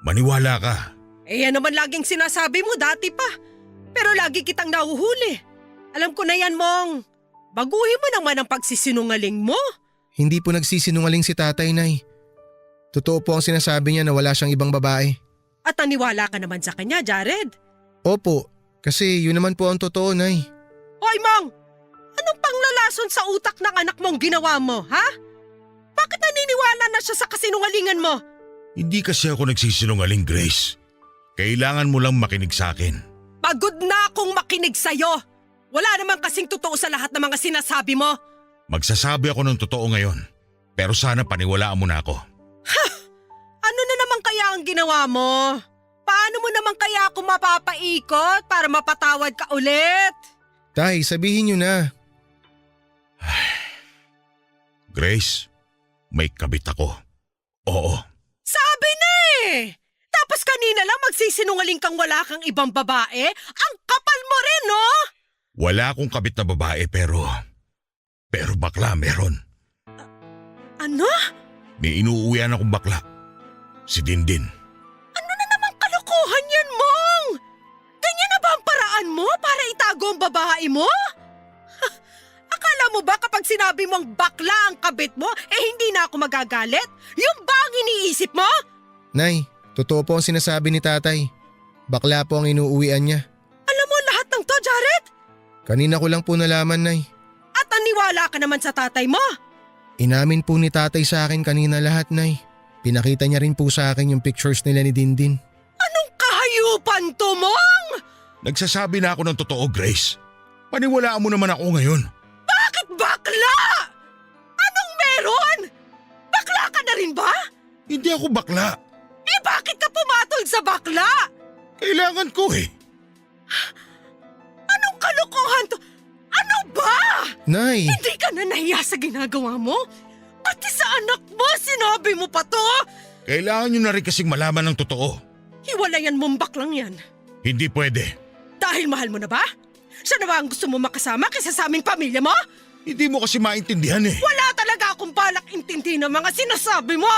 Speaker 6: Maniwala ka.
Speaker 1: Eh yan naman laging sinasabi mo dati pa. Pero lagi kitang nahuhuli. Alam ko na yan, Mong. Baguhin mo naman ang pagsisinungaling mo.
Speaker 2: Hindi po nagsisinungaling si Tatay, Nay. Totoo po ang sinasabi niya na wala siyang ibang babae.
Speaker 1: At naniwala ka naman sa kanya, Jared.
Speaker 2: Opo, kasi yun naman po ang totoo, Nay.
Speaker 1: Hoy, Mong! Anong panglalason sa utak ng anak mong ginawa mo, ha? Bakit naniniwala na siya sa kasinungalingan mo?
Speaker 6: Hindi kasi ako nagsisinungaling, Grace. Kailangan mo lang makinig sa akin.
Speaker 1: Pagod na akong makinig sa'yo. Wala naman kasing totoo sa lahat ng mga sinasabi mo.
Speaker 6: Magsasabi ako ng totoo ngayon. Pero sana paniwalaan mo na ako.
Speaker 1: Ano na naman kaya ang ginawa mo? Paano mo naman kaya ako mapapaikot para mapatawad ka ulit?
Speaker 2: Tay, sabihin niyo na.
Speaker 6: Grace, may kabit ako. Oo,
Speaker 1: Sabi na eh! Tapos kanina lang magsisinungaling kang wala kang ibang babae? Ang kapal mo rin, no?
Speaker 6: wala akong kabit na babae pero bakla meron.
Speaker 1: Ano?
Speaker 6: May inuuwian akong bakla. Si Dindin.
Speaker 1: Ano na namang kalokohan yan, Mong? Ganyan na ba ang paraan mo para itago ang babae mo? Ha, akala mo ba kapag sinabi mong bakla ang kabit mo, hindi na ako magagalit? Yung ba ang iniisip mo?
Speaker 2: Nay, totoo po ang sinasabi ni tatay. Bakla po ang inuuwian niya.
Speaker 1: Alam mo lahat ng to, Jared?
Speaker 2: Kanina ko lang po nalaman, Nay.
Speaker 1: At aniwala ka naman sa tatay mo?
Speaker 2: Inamin po ni tatay sa akin kanina lahat, Nay. Pinakita niya rin po sa akin yung pictures nila ni Dindin.
Speaker 1: Anong kahayupan to, Mong?
Speaker 6: Nagsasabi na ako ng totoo, Grace. Paniwalaan mo naman ako ngayon.
Speaker 1: Bakit bakla? Anong meron? Bakla ka na rin ba?
Speaker 6: Hindi ako bakla.
Speaker 1: Bakit ka pumatol sa bakla?
Speaker 6: Kailangan ko eh.
Speaker 1: Anong kalokohan to? Ano ba?
Speaker 2: Nay!
Speaker 1: Hindi ka na nahiya sa ginagawa mo? Pati sa anak mo, sinabi mo pa to?
Speaker 6: Kailangan nyo na rin kasing malaman ng totoo.
Speaker 1: Hiwalayan mong baklang yan.
Speaker 6: Hindi pwede.
Speaker 1: Dahil mahal mo na ba? Siya na ba ang gusto mo makasama kaysa sa aming pamilya mo?
Speaker 6: Hindi mo kasi maintindihan eh.
Speaker 1: Wala talaga akong balak intindihin ng mga sinasabi mo.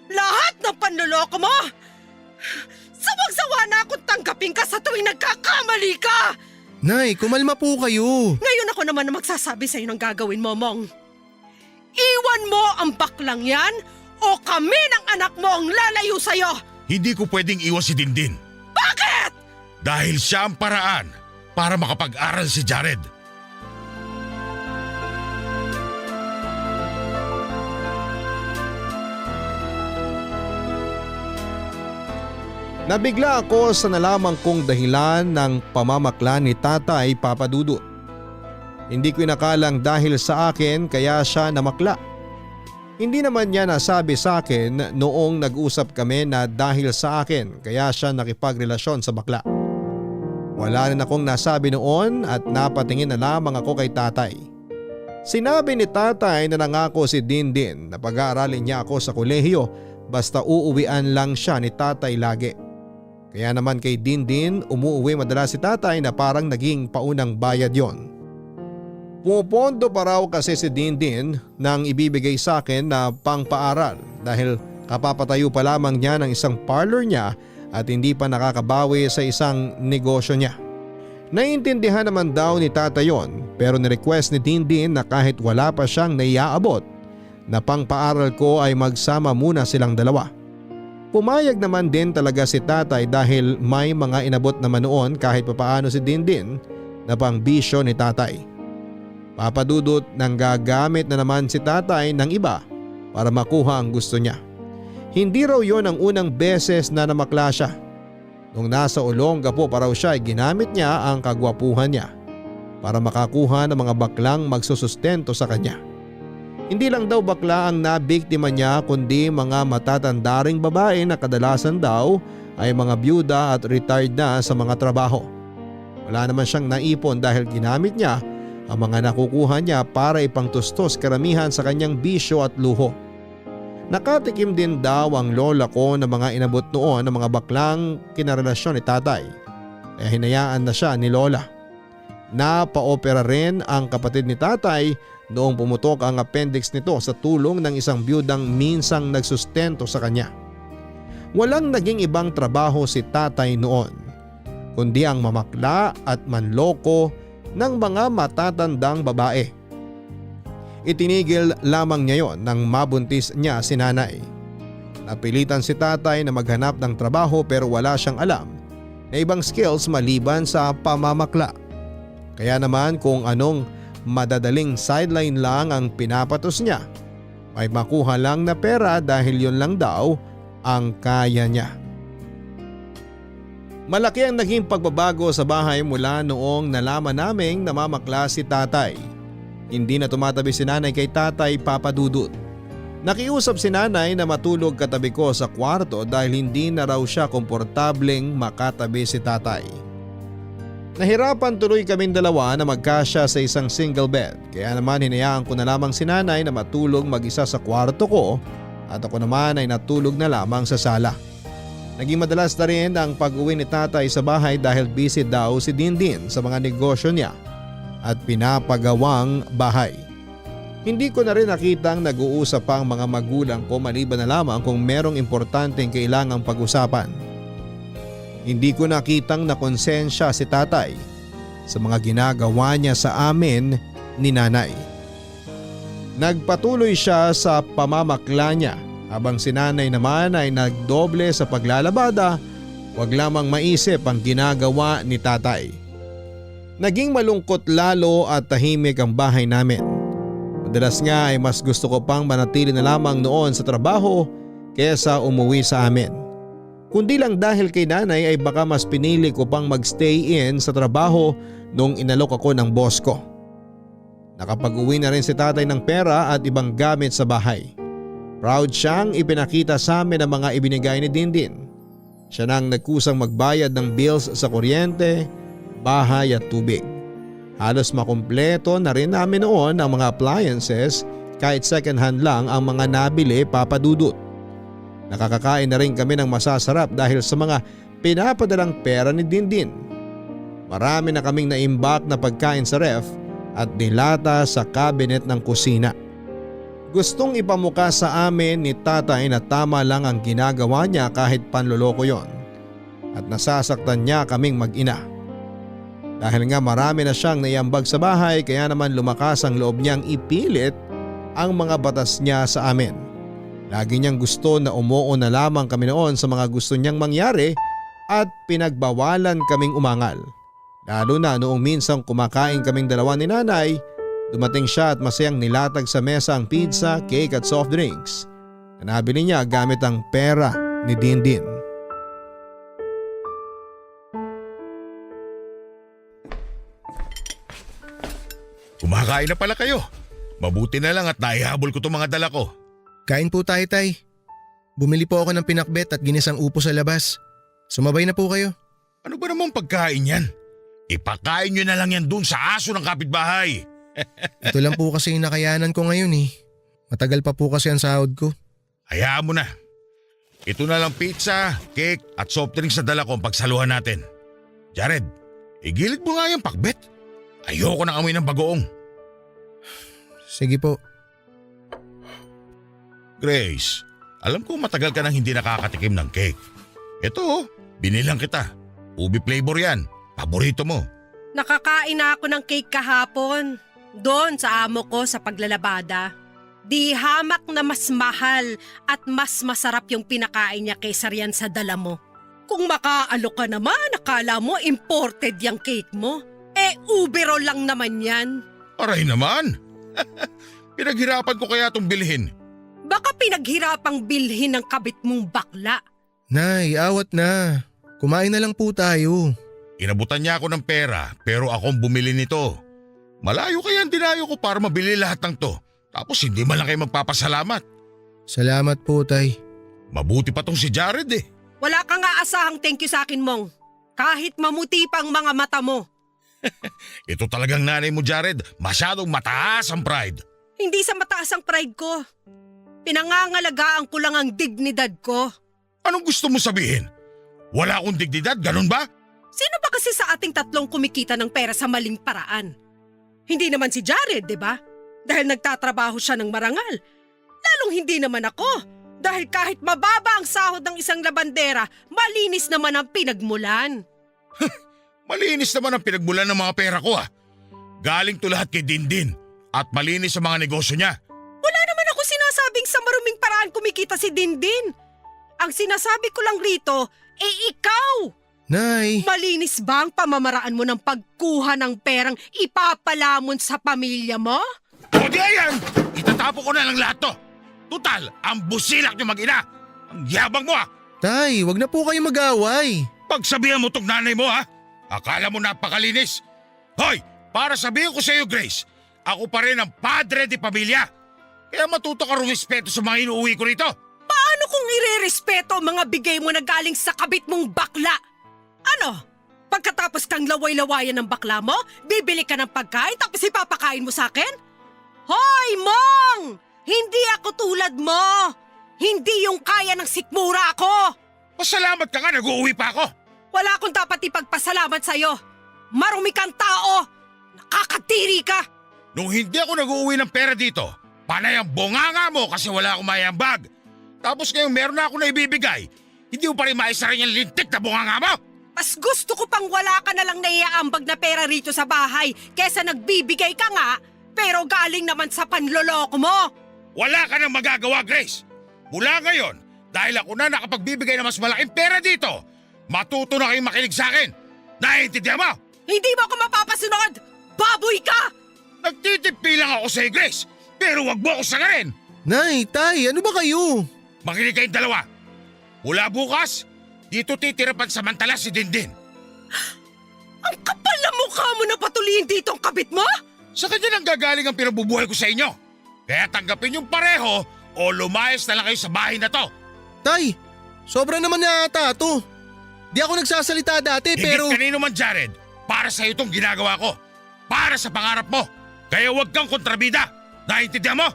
Speaker 1: Lahat ng panloloko mo. Sawang-sawa na akong tanggapin ka sa tuwing nagkakamali ka.
Speaker 2: Nay, kumalma po kayo.
Speaker 1: Ngayon ako naman na magsasabi sa'yo ng gagawin mo, Mong. Iwan mo ang baklang yan o kami ng anak mo ang lalayo sa'yo.
Speaker 6: Hindi ko pwedeng iwan si Dindin.
Speaker 1: Bakit?
Speaker 6: Dahil siya ang paraan para makapag-aral si Jared.
Speaker 5: Nabigla ako sa nalaman kong dahilan ng pamamakla ni Tatay Papa Dudut. Hindi ko inakalang dahil sa akin kaya siya namakla. Hindi naman niya nasabi sa akin noong nag-usap kami na dahil sa akin kaya siya nakipagrelasyon sa bakla. Wala rin akong nasabi noon at napatingin na lamang ako kay tatay. Sinabi ni tatay na nangako si Dindin na pag-aaralin niya ako sa kolehiyo basta uuwian lang siya ni tatay lagi. Kaya naman kay Dindin umuuwi madalas si tatay na parang naging paunang bayad yon. Pumupondo pa raw kasi si Dindin nang ibibigay sa akin na pangpaaral dahil kapapatayo pa lamang niya ng isang parlor niya at hindi pa nakakabawi sa isang negosyo niya. Naiintindihan naman daw ni tata yon pero nirequest ni Dindin na kahit wala pa siyang naiaabot na pangpaaral ko ay magsama muna silang dalawa. Pumayag naman din talaga si tatay dahil may mga inabot naman noon kahit papaano si Dindin na pangbisyo ni tatay. Papadudot nang gagamit na naman si tatay ng iba para makuha ang gusto niya. Hindi raw yon ang unang beses na namakla siya. Nung nasa Olonga po pa raw siya ay ginamit niya ang kagwapuhan niya para makakuha ng mga baklang magsusustento sa kanya. Hindi lang daw bakla ang nabiktima niya kundi mga matatandaring babae na kadalasan daw ay mga byuda at retired na sa mga trabaho. Wala naman siyang naipon dahil ginamit niya ang mga nakukuha niya para ipangtustos karamihan sa kanyang bisyo at luho. Nakatikim din daw ang lola ko ng mga inabot noon ng mga baklang kinarelasyon ni tatay. Kaya hinayaan na siya ni lola. Napaopera rin ang kapatid ni tatay noong pumutok ang appendix nito sa tulong ng isang byudang minsang nagsustento sa kanya. Walang naging ibang trabaho si tatay noon, kundi ang mamakla at manloko ng mga matatandang babae. Itinigil lamang niya yon nang mabuntis niya si nanay. Napilitan si tatay na maghanap ng trabaho pero wala siyang alam na ibang skills maliban sa pamamakla. Kaya naman kung anong madadaling sideline lang ang pinapatos niya, may makuha lang na pera dahil yon lang daw ang kaya niya. Malaki ang naging pagbabago sa bahay mula noong nalaman naming namamakla si tatay. Hindi na tumatabi si nanay kay tatay Papa Dudut. Nakiusap si nanay na matulog katabi ko sa kwarto dahil hindi na raw siya komportableng makatabi si tatay. Nahirapan tuloy kaming dalawa na magkasya sa isang single bed, kaya naman hinayaan ko na lamang si nanay na matulog mag-isa sa kwarto ko at ako naman ay natulog na lamang sa sala. Naging madalas na rin ang pag-uwi ni tatay sa bahay dahil busy daw si Dindin sa mga negosyo niya at pinapagawang bahay. Hindi ko na rin nakitang nag-uusap pa ang mga magulang ko maliban na lamang kung merong importanteng kailangang pag-usapan. Hindi ko nakitang nakonsensya si tatay sa mga ginagawa niya sa amin ni nanay. Nagpatuloy siya sa pamamakla niya habang si nanay naman ay nagdoble sa paglalabada, wag lamang maisip ang ginagawa ni tatay. Naging malungkot lalo at tahimik ang bahay namin. Madalas nga ay mas gusto ko pang manatili na lamang noon sa trabaho kaysa umuwi sa amin. Kundi lang dahil kay nanay ay baka mas pinili ko pang magstay in sa trabaho nung inalok ako ng boss ko. Nakapag-uwi na rin si tatay ng pera at ibang gamit sa bahay. Proud siyang ipinakita sa amin ang mga ibinigay ni Dindin. Siya nang nagkusang magbayad ng bills sa kuryente, bahay at tubig. Halos makumpleto na rin namin noon ang mga appliances kahit second hand lang ang mga nabili papadudot. Nakakakain na rin kami ng masasarap dahil sa mga pinapadalang pera ni Dindin. Marami na kaming naimbak na pagkain sa ref at dilata sa cabinet ng kusina. Gustong ipamuka sa amin ni tatay na tama lang ang ginagawa niya kahit panloloko yon at nasasaktan niya kaming mag-ina. Dahil nga marami na siyang naiambag sa bahay kaya naman lumakas ang loob niyang ipilit ang mga batas niya sa amin. Lagi niyang gusto na umuo na lamang kami noon sa mga gusto niyang mangyari at pinagbawalan kaming umangal. Lalo na noong minsang kumakain kaming dalawa ni nanay, dumating siya at masayang nilatag sa mesa ang pizza, cake at soft drinks na nabili niya gamit ang pera ni Dindin.
Speaker 6: Kumakain na pala kayo. Mabuti na lang at naihabol ko itong mga dala ko.
Speaker 2: Kain po tayo, tay. Bumili po ako ng pinakbet at ginisang upo sa labas. Sumabay na po kayo.
Speaker 6: Ano ba namang pagkain yan? Ipakain nyo na lang yan dun sa aso ng kapitbahay.
Speaker 2: Ito lang po kasi yung nakayanan ko ngayon eh. Matagal pa po kasi ang sahod ko.
Speaker 6: Hayaan mo na. Ito na lang pizza, cake at soft drinks na dala ko ang pagsaluhan natin. Jared, igilid mo nga yung pakbet. Ayoko na amoy ng bagoong.
Speaker 2: Sige po.
Speaker 6: Grace, alam ko matagal ka nang hindi nakakatikim ng cake. Ito, binilang kita. Ubi flavor yan. Paborito mo.
Speaker 1: Nakakain na ako ng cake kahapon. Doon sa amo ko sa paglalabada. Di hamak na mas mahal at mas masarap yung pinakain niya kaysa riyan sa dala mo. Kung makaalok ka naman, akala mo imported yung cake mo. Ubero lang naman yan.
Speaker 6: Aray naman. Pinaghirapan ko kaya itong bilhin.
Speaker 1: Baka pinaghirapang bilhin ng kabit mong bakla.
Speaker 2: Nay, awat na. Kumain na lang po tayo.
Speaker 6: Inabutan niya ako ng pera pero akong bumili nito. Malayo kaya ang dinayo ko para mabili lahat ng to. Tapos hindi man lang kayo magpapasalamat.
Speaker 2: Salamat po, tay.
Speaker 6: Mabuti pa tong si Jared eh.
Speaker 1: Wala kang aasahang thank you sa akin, Mong. Kahit mamuti pang mga mata mo.
Speaker 6: Ito talagang nanay mo, Jared. Masyadong mataas ang pride.
Speaker 1: Hindi sa mataas ang pride ko. Pinangangalagaan ko lang ang dignidad ko.
Speaker 6: Anong gusto mo sabihin? Wala akong dignidad, ganun ba?
Speaker 1: Sino ba kasi sa ating tatlong kumikita ng pera sa maling paraan? Hindi naman si Jared, di ba? Dahil nagtatrabaho siya ng marangal. Lalong hindi naman ako. Dahil kahit mababa ang sahod ng isang labandera, malinis naman ang pinagmulan.
Speaker 6: Malinis naman ang pinagmulan ng mga pera ko ah. Galing to lahat kay Dindin at malinis sa mga negosyo niya.
Speaker 1: Wala naman ako sinasabing sa maruming paraan kumikita si Dindin. Ang sinasabi ko lang rito, ikaw!
Speaker 2: Nay!
Speaker 1: Malinis ba ang pamamaraan mo ng pagkuha ng perang ipapalamon sa pamilya mo?
Speaker 6: O di ayan! Itatapo ko na lang lahat to. Tutal, ang busilak niyo mag-ina. Ang yabang mo ah.
Speaker 2: Tay, wag na po kayo mag-away.
Speaker 6: Pagsabihan mo tong nanay mo ha. Akala mo napakalinis. Hoy, para sabihin ko sa iyo Grace, ako pa rin ang padre de pamilya. Kaya matuto ka rumispeto sa mga inuuwi ko rito.
Speaker 1: Paano kung irerespeto ang mga bigay mo na galing sa kabit mong bakla? Ano? Pagkatapos kang laway-lawayan ng bakla mo, bibili ka ng pagkain tapos ipapakain mo sa akin? Hoy, Mong! Hindi ako tulad mo! Hindi yung kaya ng sikmura ako!
Speaker 6: Pasalamat ka nga, nag-uuwi pa ako.
Speaker 1: Wala akong dapat ipagpasalamat sa'yo. Marumi kang tao! Nakakatiri ka!
Speaker 6: Nung hindi ako nag-uuwi ng pera dito, panay ang bonganga mo kasi wala akong mayambag. Tapos ngayong meron na ako na ibibigay, hindi mo pa rin maisa rin yung lintik na bonganga mo.
Speaker 1: Mas gusto ko pang wala ka na lang naiaambag na pera rito sa bahay kesa nagbibigay ka nga pero galing naman sa panloloko mo.
Speaker 6: Wala ka nang magagawa, Grace. Mula ngayon, dahil ako na nakapagbibigay ng mas malaking pera dito, matuto na kayong makinig sa akin. Naiintindihan mo?
Speaker 1: Hindi mo ako mapapasunod! Baboy ka!
Speaker 6: Nagtitipi lang ako sa'yo, Grace, pero wag mo ako sagarin.
Speaker 2: Nay, Tay, ano ba kayo?
Speaker 6: Makinig kayong dalawa. Mula bukas, dito titira pansamantala si Dindin.
Speaker 1: Ang kapal na mukha mo na patuloyin dito ang kabit mo?
Speaker 6: Sa kanya nang gagaling ang pinabubuhay ko sa inyo. Kaya tanggapin yung pareho o lumayas na lang kayo sa bahay na to.
Speaker 2: Tay, sobra naman na ata to. Di ako nagsasalita dati pero…
Speaker 6: Higit kanino man, Jared, para sa itong ginagawa ko. Para sa pangarap mo. Kaya huwag kang kontrabida. Naiintindihan mo?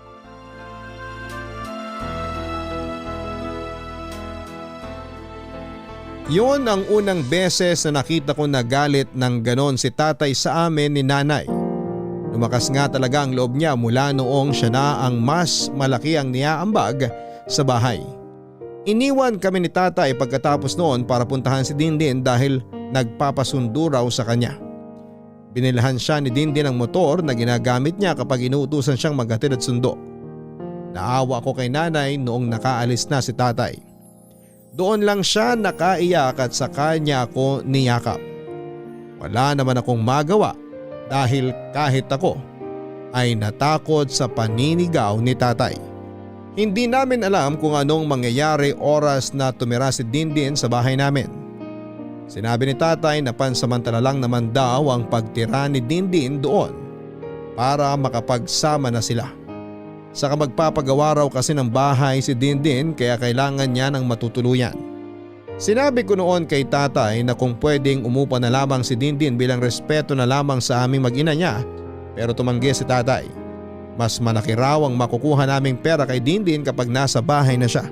Speaker 5: Yun ang unang beses na nakita ko na galit ng ganon si tatay sa amin ni nanay. Lumakas nga talaga ang loob niya mula noong siya na ang mas malaki ang niaambag sa bahay. Iniwan kami ni tatay pagkatapos noon para puntahan si Dindin dahil nagpapasundo raw sa kanya. Binilhan siya ni Dindin ng motor na ginagamit niya kapag inuutusan siyang maghatid at sundo. Naawa ako kay nanay noong nakaalis na si tatay. Doon lang siya nakaiyak at saka niya ako niyakap. Wala naman akong magawa dahil kahit ako ay natakot sa paninigaw ni tatay. Hindi namin alam kung anong mangyayari oras na tumira si Dindin sa bahay namin. Sinabi ni tatay na pansamantala lang naman daw ang pagtira ni Dindin doon para makapagsama na sila. Saka magpapagawa raw kasi ng bahay si Dindin kaya kailangan niya ng matutuluyan. Sinabi ko noon kay tatay na kung pwedeng umupa na lamang si Dindin bilang respeto na lamang sa aming mag-ina niya, pero tumanggi si tatay. Mas malaki raw ang makukuha naming pera kay Dindin kapag nasa bahay na siya.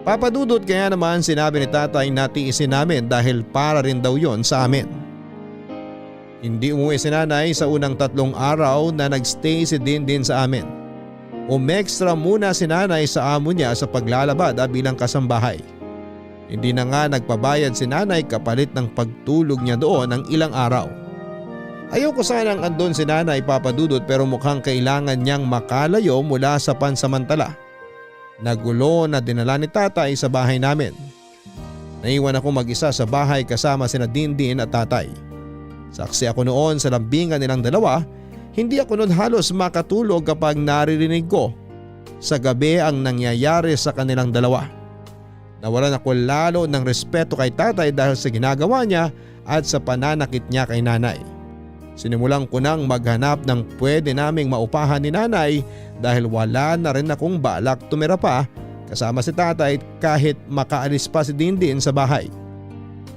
Speaker 5: Papadudot kaya naman sinabi ni tatay na tiisin namin dahil para rin daw yon sa amin. Hindi umuwi si nanay sa unang 3 araw na nagstay si Dindin sa amin. Umextra muna si nanay sa amo niya sa paglalabada bilang kasambahay. Hindi na nga nagpabayad si nanay kapalit ng pagtulog niya doon ng ilang araw. Ayoko sanang andon si nanay papadudot pero mukhang kailangan niyang makalayo mula sa pansamantala. Nagulo na dinala ni tatay sa bahay namin. Naiwan ako mag-isa sa bahay kasama sina Dindin at tatay. Saksi ako noon sa lambingan nilang dalawa. Hindi ako noon halos makatulog kapag naririnig ko sa gabi ang nangyayari sa kanilang dalawa. Nawalan ako lalo ng respeto kay tatay dahil sa ginagawa niya at sa pananakit niya kay nanay. Sinimulan ko nang maghanap ng pwede naming maupahan ni nanay dahil wala na rin akong balak tumira pa kasama si tatay kahit makaalis pa si Dindin sa bahay.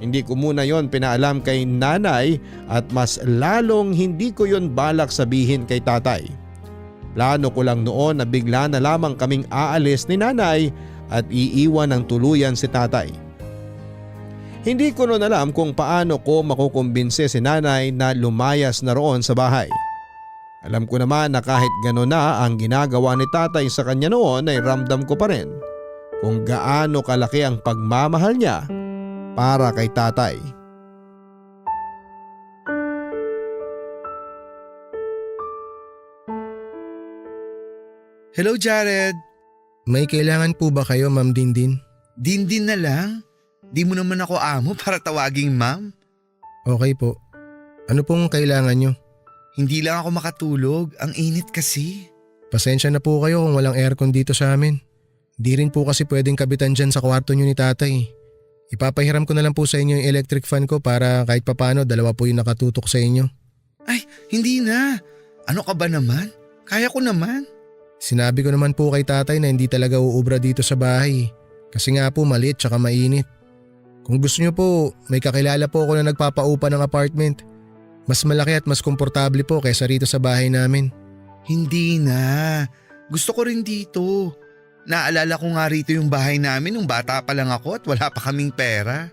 Speaker 5: Hindi ko muna yon pinaalam kay nanay at mas lalong hindi ko yon balak sabihin kay tatay. Plano ko lang noon na bigla na lamang kaming aalis ni nanay at iiwan ng tuluyan si tatay. Hindi ko noon alam kung paano ko makukumbinse si nanay na lumayas na roon sa bahay. Alam ko naman na kahit gano'n na ang ginagawa ni tatay sa kanya noon ay ramdam ko pa rin kung gaano kalaki ang pagmamahal niya para kay tatay.
Speaker 7: Hello, Jared.
Speaker 2: May kailangan po ba kayo, Ma'am Dindin?
Speaker 7: Dindin na lang. Di mo naman ako amo para tawaging ma'am.
Speaker 2: Okay po. Ano pong kailangan nyo?
Speaker 7: Hindi lang ako makatulog. Ang init kasi.
Speaker 2: Pasensya na po kayo kung walang aircon dito sa amin. Di rin po kasi pwedeng kabitan dyan sa kwarto nyo ni tatay. Ipapahiram ko na lang po sa inyo yung electric fan ko para kahit papano 2 po yung nakatutok sa inyo.
Speaker 7: Ay, hindi na. Ano ka ba naman? Kaya ko naman.
Speaker 2: Sinabi ko naman po kay tatay na hindi talaga uubra dito sa bahay. Kasi nga po maliit tsaka mainit. Kung gusto niyo po, may kakilala po ako na nagpapaupa ng apartment. Mas malaki at mas komportable po kaysa rito sa bahay namin.
Speaker 7: Hindi na. Gusto ko rin dito. Naalala ko nga rito yung bahay namin nung bata pa lang ako at wala pa kaming pera.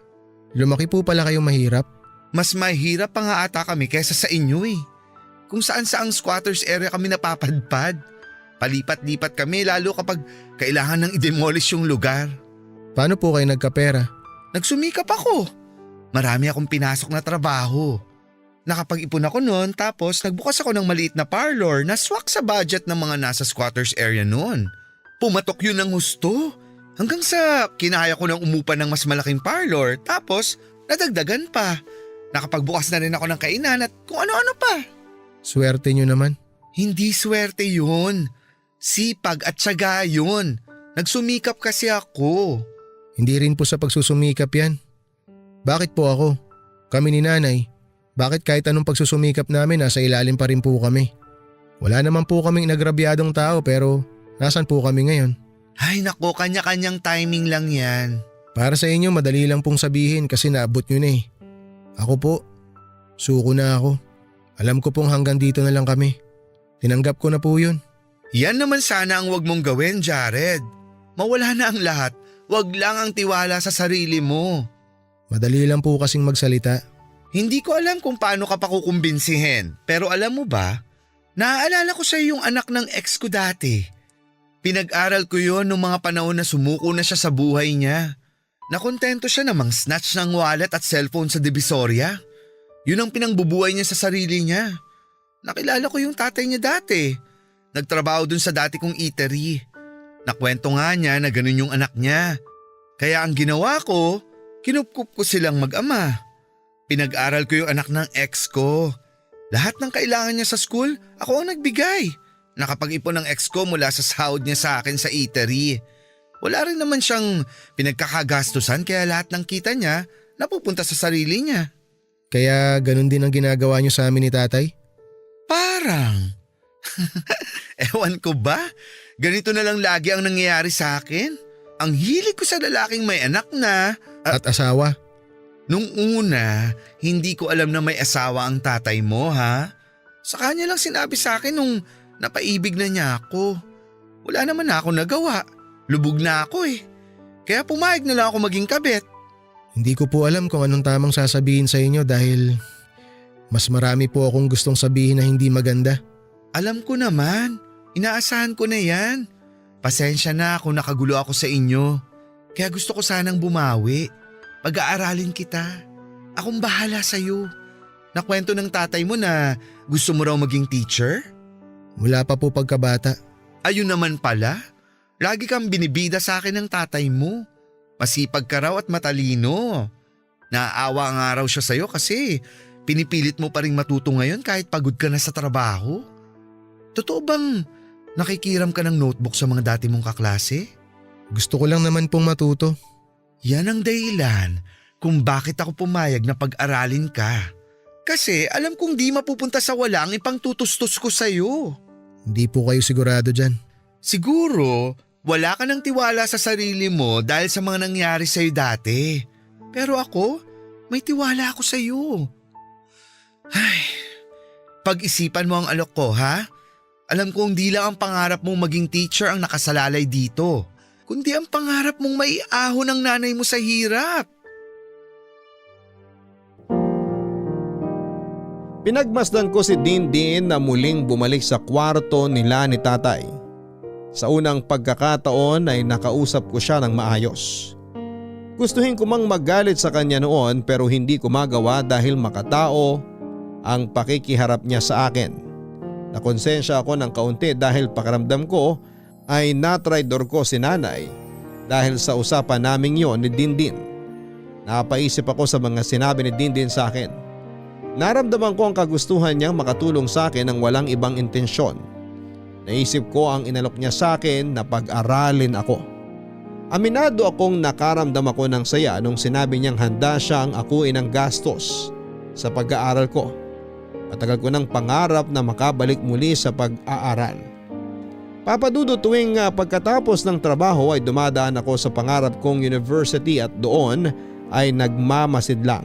Speaker 2: Lumaki po pala kayong mahirap.
Speaker 7: Mas mahirap pa nga ata kami kaysa sa inyo eh. Kung saan saang squatters area kami napapadpad. Palipat-lipat kami lalo kapag kailangan nang i-demolish yung lugar.
Speaker 2: Paano po kayo nagkapera?
Speaker 7: Nagsumikap ako. Marami akong pinasok na trabaho. Nakapag-ipon ako noon tapos nagbukas ako ng maliit na parlor na swak sa budget ng mga nasa squatters area noon. Pumatok yun ng husto. Hanggang sa kinaya ko ng umupa ng mas malaking parlor tapos nadagdagan pa. Nakapagbukas na rin ako ng kainan at kung ano-ano pa.
Speaker 2: Swerte nyo naman.
Speaker 7: Hindi swerte yun. Sipag at tiyaga yun. Nagsumikap kasi ako.
Speaker 2: Hindi rin po sa pagsusumikap yan. Bakit po ako? Kami ni nanay. Bakit kahit anong pagsusumikap namin nasa ilalim pa rin po kami? Wala naman po kaming nagrabyadong tao pero nasan po kami ngayon?
Speaker 7: Ay nako, kanya-kanyang timing lang yan.
Speaker 2: Para sa inyo madali lang pong sabihin kasi naabot nyo na eh. Ako po, suko na ako. Alam ko pong hanggang dito na lang kami. Tinanggap ko na po yun.
Speaker 7: Yan naman sana ang wag mong gawin, Jared. Mawala na ang lahat. Wag lang ang tiwala sa sarili mo.
Speaker 2: Madali lang po kasing magsalita.
Speaker 7: Hindi ko alam kung paano ka pa kukumbinsihin. Pero alam mo ba, naaalala ko sa yung anak ng ex ko dati. Pinag-aral ko yon nung mga panahon na sumuko na siya sa buhay niya. Nakontento siya namang snatch ng wallet at cellphone sa Divisoria. Yun ang pinangbubuhay niya sa sarili niya. Nakilala ko yung tatay niya dati. Nagtrabaho dun sa dati kong eatery. Nakwento nga niya na ganun yung anak niya. Kaya ang ginawa ko, kinupkup ko silang mag-ama. Pinag-aral ko yung anak ng ex ko. Lahat ng kailangan niya sa school, ako ang nagbigay. Nakapag-ipon ng ex ko mula sa sahod niya sa akin sa eatery. Wala rin naman siyang pinagkakagastusan kaya lahat ng kita niya napupunta sa sarili niya.
Speaker 2: Kaya ganun din ang ginagawa nyo sa amin ni tatay?
Speaker 7: Parang. Ewan ko ba? Ganito na lang lagi ang nangyayari sa akin. Ang hilig ko sa lalaking may anak na.
Speaker 2: At asawa?
Speaker 7: Nung una, hindi ko alam na may asawa ang tatay mo ha. Sa kanya lang sinabi sa akin nung napaibig na niya ako. Wala naman na ako nagawa. Lubog na ako eh. Kaya pumayag na lang ako maging kabit.
Speaker 2: Hindi ko po alam kung anong tamang sasabihin sa inyo dahil mas marami po akong gustong sabihin na hindi maganda.
Speaker 7: Alam ko naman. Inaasahan ko na yan. Pasensya na kung nakagulo ako sa inyo. Kaya gusto ko sanang bumawi. Pag-aaralin kita. Akong bahala sa'yo. Nakwento ng tatay mo na gusto mo raw maging teacher?
Speaker 2: Wala pa po pagkabata.
Speaker 7: Ayun naman pala. Lagi kang binibida sa akin ng tatay mo. Masipag ka raw at matalino. Naaawa nga raw siya sa'yo kasi pinipilit mo pa rin matuto ngayon kahit pagod ka na sa trabaho. Totoo bang nakikiram ka ng notebook sa mga dati mong kaklase?
Speaker 2: Gusto ko lang naman pong matuto.
Speaker 7: Yan ang dahilan kung bakit ako pumayag na pag-aralin ka. Kasi alam kong di mapupunta sa wala ang ipangtutustos ko sa'yo.
Speaker 2: Hindi po kayo sigurado dyan.
Speaker 7: Siguro, wala ka ng tiwala sa sarili mo dahil sa mga nangyari sa'yo dati. Pero ako, may tiwala ako sa'yo. Ay, pag-isipan mo ang alok ko ha? Alam kong di lang ang pangarap mong maging teacher ang nakasalalay dito, kundi ang pangarap mong maiahon ang nanay mo sa hirap.
Speaker 5: Pinagmasdan ko si Dindin na muling bumalik sa kwarto nila ni tatay. Sa unang pagkakataon ay nakausap ko siya ng maayos. Gustuhin ko mang magalit sa kanya noon pero hindi ko magawa dahil makatao ang pakikiharap niya sa akin. Nakonsensya ako ng kaunti dahil pakiramdam ko ay natraidor ko si nanay dahil sa usapan naming yon ni Dindin. Napaisip ako sa mga sinabi ni Dindin sa akin. Naramdaman ko ang kagustuhan niyang makatulong sa akin ng walang ibang intensyon. Naisip ko ang inalok niya sa akin na pag-aralin ako. Aminado akong nakaramdam ako ng saya nung sinabi niyang handa siyang akuin ng gastos sa pag-aaral ko. Matagal ko ng pangarap na makabalik muli sa pag-aaral. Papadudot tuwing pagkatapos ng trabaho ay dumadaan ako sa pangarap kong university at doon ay nagmamasid lang.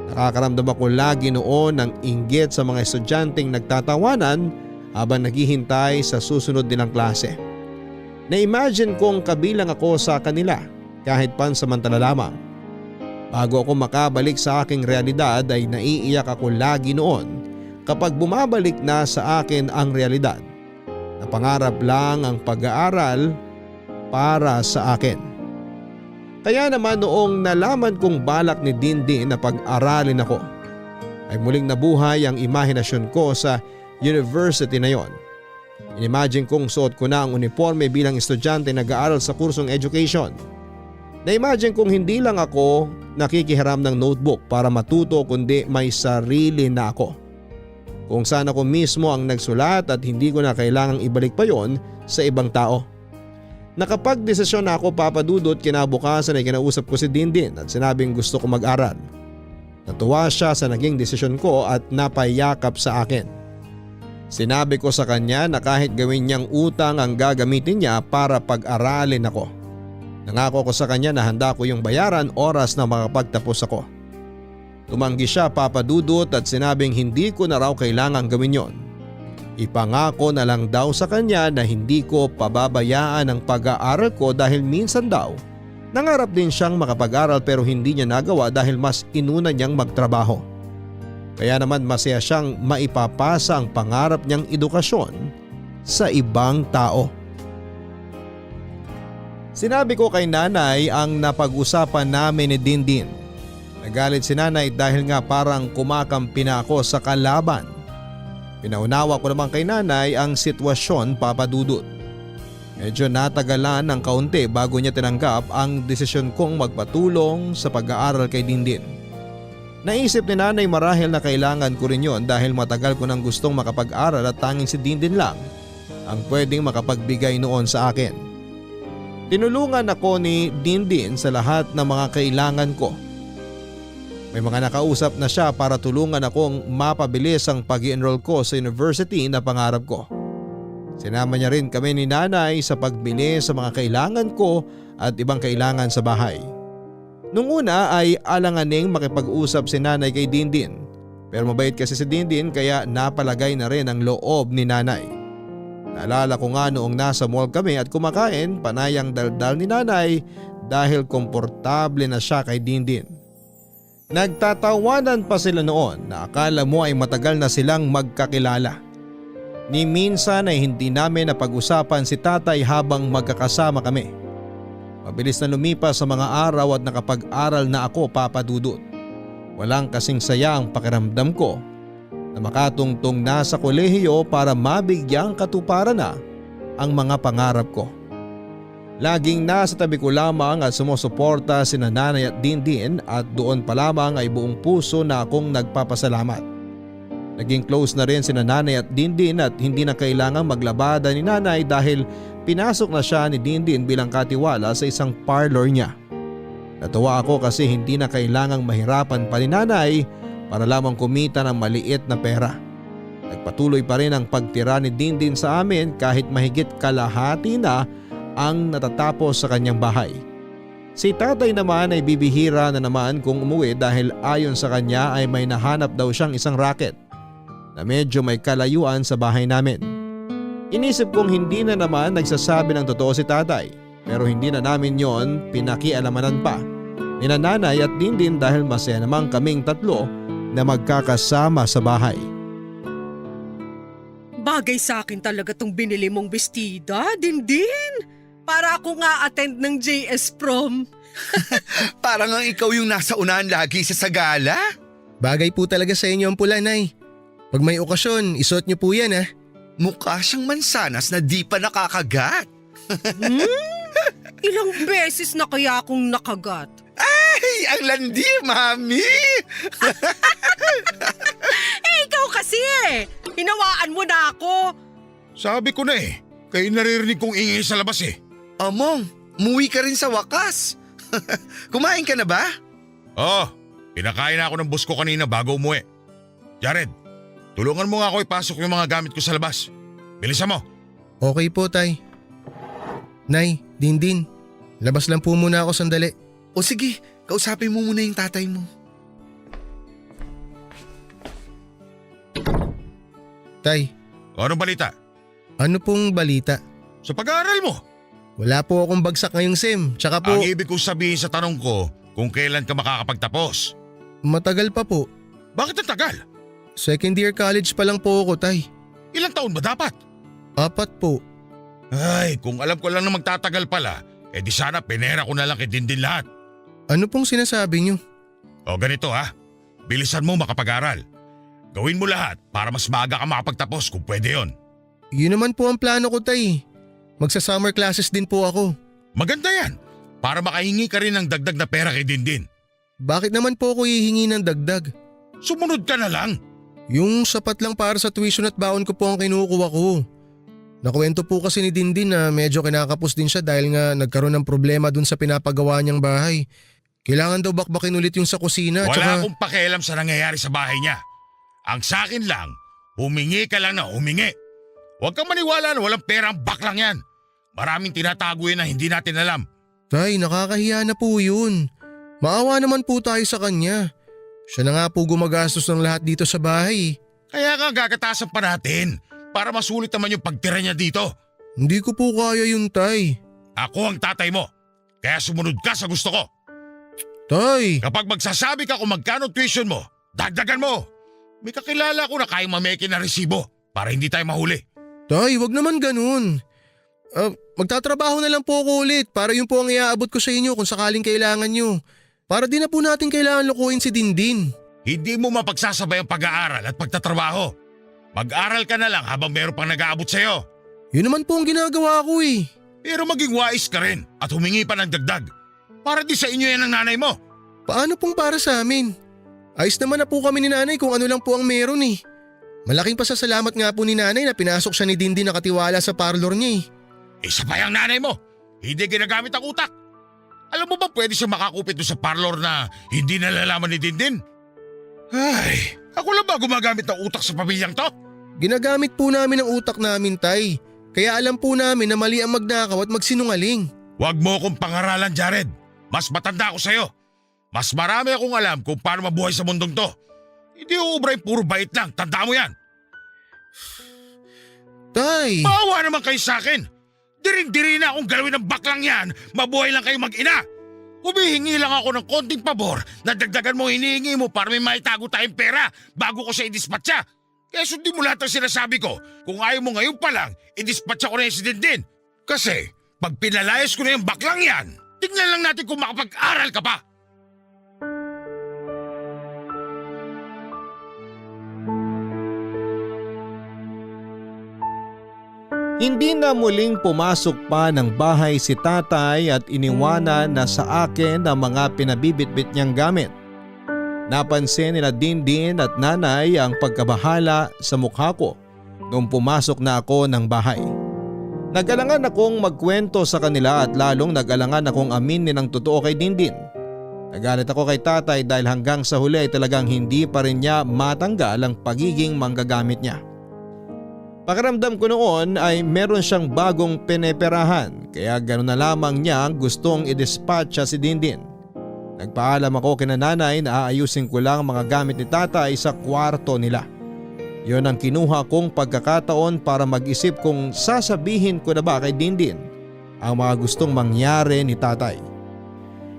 Speaker 5: Nakakaramdam ako lagi noon ng inggit sa mga estudyanteng nagtatawanan habang naghihintay sa susunod nilang klase. Na-imagine kong kabilang ako sa kanila kahit pansamantala lamang. Bago ako makabalik sa aking realidad ay naiiyak ako lagi noon kapag bumabalik na sa akin ang realidad. Napangarap lang ang pag-aaral para sa akin. Kaya naman noong nalaman kong balak ni Dindin na pag-aralin ako, ay muling nabuhay ang imahinasyon ko sa university na yon. Inimagine kong suot ko na ang uniforme bilang estudyante nag-aaral sa kursong education. Na-imagine kong hindi lang ako nakikihiram ng notebook para matuto kundi may sarili na ako. Kung saan ako mismo ang nagsulat at hindi ko na kailangang ibalik pa yon sa ibang tao. Nakapag-desisyon na ako, Papa Dudut, kinabukasan ay kinausap ko si Dindin at sinabing gusto ko mag-aral. Natuwa siya sa naging desisyon ko at napayakap sa akin. Sinabi ko sa kanya na kahit gawin niyang utang ang gagamitin niya para pag-aralin ako. Nangako ko sa kanya na handa ko yung bayaran oras na makapagtapos ako. Tumanggi siya, Papa Dudut, at sinabing hindi ko na raw kailangang gawin yon. Ipangako na lang daw sa kanya na hindi ko pababayaan ang pag-aaral ko dahil minsan daw nangarap din siyang makapag-aral pero hindi niya nagawa dahil mas inuna niyang magtrabaho. Kaya naman masaya siyang maipapasa ang pangarap niyang edukasyon sa ibang tao. Sinabi ko kay nanay ang napag-usapan namin ni Dindin. Nagalit si nanay dahil nga parang kumakampi na ako sa kalaban. Pinaunawa ko naman kay nanay ang sitwasyon, Papa Dudut. Medyo natagalan ng kaunti bago niya tinanggap ang desisyon kong magpatulong sa pag-aaral kay Dindin. Naisip ni nanay marahil na kailangan ko rin yon dahil matagal ko nang gustong makapag-aral at tanging si Dindin lang ang pwedeng makapagbigay noon sa akin. Tinulungan ako ni Dindin sa lahat ng mga kailangan ko. May mga nakausap na siya para tulungan akong mapabilis ang pag-i-enroll ko sa university na pangarap ko. Sinama niya rin kami ni nanay sa pagbili sa mga kailangan ko at ibang kailangan sa bahay. Nung una ay alanganing makipag-usap si nanay kay Dindin. Pero mabait kasi si Dindin kaya napalagay na rin ang loob ni nanay. Naalala ko nga noong nasa mall kami at kumakain, panay ang daldal ni nanay dahil komportable na siya kay Dindin. Nagtatawanan pa sila noon na akala mo ay matagal na silang magkakilala. Ni minsan ay hindi namin napag-usapan si tatay habang magkakasama kami. Mabilis na lumipas sa mga araw at nakapag-aral na ako, Papa Dudut. Walang kasing saya ang pakiramdam ko na makatungtong na sa kolehiyo para mabigyang katuparan na ang mga pangarap ko. Laging nasa tabi ko lamang at sumusuporta sina nanay at Dindin at doon pa lamang ay buong puso na akong nagpapasalamat. Naging close na rin sina nanay at Dindin at hindi na kailangang maglabada ni nanay dahil pinasok na siya ni Dindin bilang katiwala sa isang parlor niya. Natuwa ako kasi hindi na kailangang mahirapan pa ni nanay para lamang kumita ng maliit na pera. Nagpatuloy pa rin ang pagtira ni Dindin sa amin kahit mahigit kalahati na ang natatapos sa kanyang bahay. Si tatay naman ay bibihira na naman kung umuwi dahil ayon sa kanya ay may nahanap daw siyang isang racket na medyo may kalayuan sa bahay namin. Inisip kong hindi na naman nagsasabi ng totoo si tatay pero hindi na namin yon pinakialamanan pa ni nanay at Dindin dahil masaya namang kaming tatlo na magkakasama sa bahay.
Speaker 1: Bagay sa akin talaga tong binili mong bestida, Dindin. Para ako nga attend ng JS prom.
Speaker 7: Parang ang ikaw yung nasa unahan lagi sa sagala.
Speaker 2: Bagay po talaga sa inyo ang pula, Nay. Pag may okasyon, isuot niyo po yan, ha?
Speaker 7: Mukha siyang mansanas na di pa nakakagat.
Speaker 1: Ilang beses na kaya akong nakagat.
Speaker 7: Ay, ang landi, Mami!
Speaker 1: Ikaw kasi hinawaan mo na ako.
Speaker 6: Sabi ko na kayo naririnig kong ingay sa labas
Speaker 7: Among, muwi ka rin sa wakas. Kumain ka na ba?
Speaker 6: Pinakain na ako ng boss ko kanina bago umuwi. Jared, tulungan mo nga ako ipasok yung mga gamit ko sa labas. Bilisan mo.
Speaker 2: Okay po, Tay. Nay, Dindin, labas lang po muna ako sandali.
Speaker 7: O sige, kausapin mo muna yung tatay mo.
Speaker 2: Tay,
Speaker 6: O anong balita?
Speaker 2: ano pong balita?
Speaker 6: Sa pag-aaral mo?
Speaker 2: Wala po akong bagsak ngayong SEM, tsaka po
Speaker 6: Ang ibig kong sabihin sa tanong ko kung kailan ka makakapagtapos.
Speaker 2: matagal pa po.
Speaker 6: Bakit ang tagal?
Speaker 2: Second year college pa lang po ako, Tay.
Speaker 6: Ilang taon ba dapat?
Speaker 2: 4 po.
Speaker 6: Ay, kung alam ko lang na magtatagal pala, di sana pinera ko na lang kay Dindin lahat.
Speaker 2: Ano pong sinasabi niyo?
Speaker 6: O ganito ha, bilisan mo makapag-aral. Gawin mo lahat para mas maaga ka makapagtapos kung pwede yon.
Speaker 2: Yun naman po ang plano ko, Tay. Magsa-summer classes din po ako.
Speaker 6: Maganda yan, para makahingi ka rin ng dagdag na pera kay Dindin.
Speaker 2: Bakit naman po ako hihingi ng dagdag?
Speaker 6: Sumunod ka na lang.
Speaker 2: Yung sapat lang para sa tuition at baon ko po ang kinukuha ko. Nakuwento po kasi ni Dindin na medyo kinakapos din siya dahil nga nagkaroon ng problema dun sa pinapagawa niyang bahay. Kailangan daw bakbakin ulit yung sa kusina.
Speaker 6: Wala
Speaker 2: tsaka...
Speaker 6: akong pakialam sa nangyayari sa bahay niya. Ang sa akin lang, humingi ka lang na humingi. Huwag kang maniwala na walang pera ang baklang yan. Maraming tinatago yan na hindi natin alam.
Speaker 2: Tay, nakakahiya na po yun. Maawa naman po tayo sa kanya. Siya na nga po gumagastos ng lahat dito sa bahay.
Speaker 6: Kaya nga gagatasan pa natin para masulit naman yung pagtira niya dito.
Speaker 2: Hindi ko po kaya yun, Tay.
Speaker 6: Ako ang tatay mo, kaya sumunod ka sa gusto ko.
Speaker 2: Tay!
Speaker 6: Kapag magsasabi ka kung magkano tuition mo, dagdagan mo. May kakilala ko na kayang mameke na resibo para hindi tayo mahuli.
Speaker 2: Tay, wag naman ganun. Magtatrabaho na lang po ako ulit para yun po ang iaabot ko sa inyo kung sakaling kailangan nyo. Para di na po natin kailangan lukuhin si Dindin.
Speaker 6: Hindi mo mapagsasabay ang pag-aaral at pagtatrabaho. Mag-aral ka na lang habang meron pang nag-aabot sa'yo.
Speaker 2: Yun naman po ang ginagawa ko eh.
Speaker 6: Pero maging wais ka rin at humingi pa ng dagdag. Para di sa inyo yan ang nanay mo.
Speaker 2: Paano pong para sa amin? Ayos naman na po kami ni nanay kung ano lang po ang meron eh. Malaking pasasalamat nga po ni nanay na pinasok siya ni Dindin na katiwala sa parlor niya eh.
Speaker 6: Isa pa yung nanay mo. Hindi ginagamit ang utak. Alam mo ba pwede siya makakupit doon sa parlor na hindi nalalaman ni Dindin? Ay, ako lang ba gumagamit ng utak sa pamilyang to?
Speaker 2: Ginagamit po namin ang utak namin, Tay. Kaya alam po namin na mali ang magnakaw at magsinungaling.
Speaker 6: Huwag mo akong pangaralan, Jared. Mas matanda ako sa'yo. Mas marami akong alam kung paano mabuhay sa mundong to. Hindi uubra yung puro bait lang. Tandaan mo yan.
Speaker 2: Tay!
Speaker 6: Maawa naman kayo sa akin. Diring-diri na akong galawin ng baklang yan. Mabuhay lang kayo mag-ina. Humihingi lang ako ng konting pabor na dagdagan mo hinihingi mo para may maitago tayong pera bago ko siya idispatcha. Kaya sundin mo lahat ng sinasabi ko. Kung ayaw mo ngayon pa lang, idispatcha ko na yung si Dindin. Kasi pag pinalayas ko na yung baklang yan, tignan lang natin kung makapag-aral ka pa.
Speaker 5: Hindi na muling pumasok pa ng bahay si tatay at iniwanan na sa akin ang mga pinabibitbit niyang gamit. Napansin nila Dindin at nanay ang pagkabahala sa mukha ko nung pumasok na ako ng bahay. Nag-alangan akong magkwento sa kanila at lalong nag-alangan akong aminin ng totoo kay Dindin. Nagalit ako kay tatay dahil hanggang sa huli ay talagang hindi pa rin niya matanggal ang pagiging manggagamit niya. Pakiramdam ko noon ay meron siyang bagong pineperahan kaya gano'n na lamang niya gustong i-dispatcha si Dindin. Nagpaalam ako kina nanay na aayusin ko lang mga gamit ni tatay sa kwarto nila. Yon ang kinuha kong pagkakataon para mag-isip kung sasabihin ko na ba kay Dindin ang mga gustong mangyari ni tatay.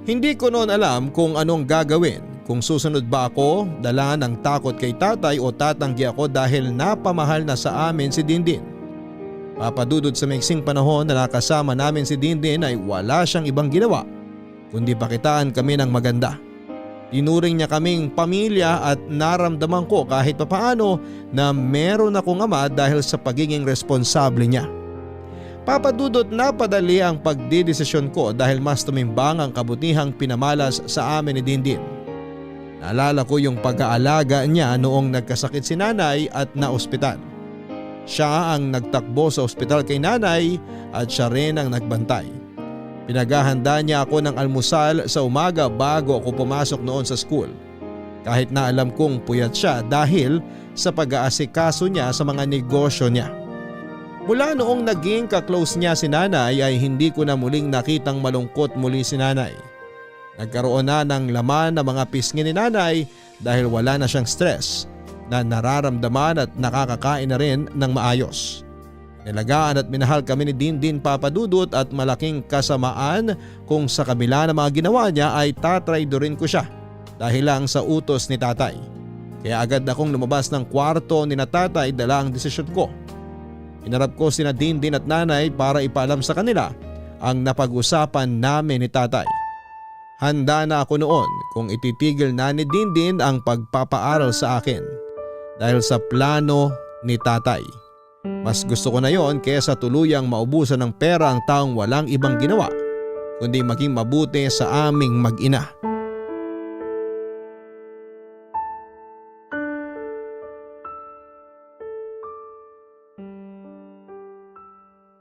Speaker 5: Hindi ko noon alam kung anong gagawin, kung susunod ba ako dala ng takot kay tatay o tatanggi ako dahil napamahal na sa amin si Dindin. Papadudod sa maiksing panahon na nakasama namin si Dindin ay wala siyang ibang ginawa kundi pakitaan kami ng maganda. Tinuring niya kaming pamilya at naramdaman ko kahit papaano na meron akong ama dahil sa pagiging responsable niya. Papadudot na padali ang pagdidesisyon ko dahil mas tumimbang ang kabutihang pinamalas sa amin ni Dindin. Naalala ko yung pag-aalaga niya noong nagkasakit si nanay at naospital. Siya ang nagtakbo sa ospital kay nanay at siya rin ang nagbantay. Pinaghahanda niya ako ng almusal sa umaga bago ako pumasok noon sa school. Kahit na alam kong puyat siya dahil sa pag-aasikaso niya sa mga negosyo niya. Mula noong naging kaklose niya si nanay ay hindi ko na muling nakitang malungkot muli si nanay. Nagkaroon na ng laman ng mga pisngi ni nanay dahil wala na siyang stress na nararamdaman at nakakakain na rin ng maayos. Nilagaan at minahal kami ni Dindin Papadudot at malaking kasamaan kung sa kabila ng mga ginawa niya ay tatraydorin ko siya dahil lang sa utos ni tatay. Kaya agad akong lumabas ng kwarto ni na tatay dala ang desisyon ko. Inarap ko sina Dindin at nanay para ipaalam sa kanila ang napag-usapan namin ni tatay. Handa na ako noon kung ititigil na ni Dindin ang pagpapaaral sa akin dahil sa plano ni tatay. Mas gusto ko na yon kaysa tuluyang maubusan ng pera ang taong walang ibang ginawa kundi maging mabuti sa aming mag-ina.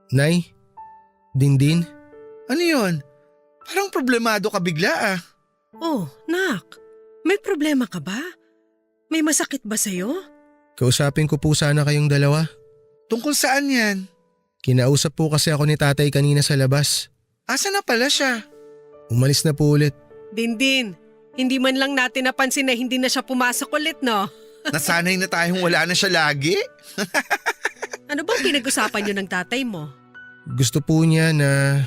Speaker 2: Nay? Dindin?
Speaker 7: Ano yun? Parang problemado ka bigla ah.
Speaker 1: Oh, nak. May problema ka ba? May masakit ba sa'yo?
Speaker 2: Kausapin ko po sana kayong dalawa.
Speaker 7: Tungkol saan yan?
Speaker 2: Kinausap po kasi ako ni tatay kanina sa labas.
Speaker 7: Asa na pala siya?
Speaker 2: Umalis na po ulit.
Speaker 1: Dindin, hindi man lang natin napansin na hindi na siya pumasok ulit, no?
Speaker 7: Nasanay na tayong wala na siya lagi?
Speaker 1: Ano bang pinag-usapan niyo ng tatay mo?
Speaker 2: Gusto po niya na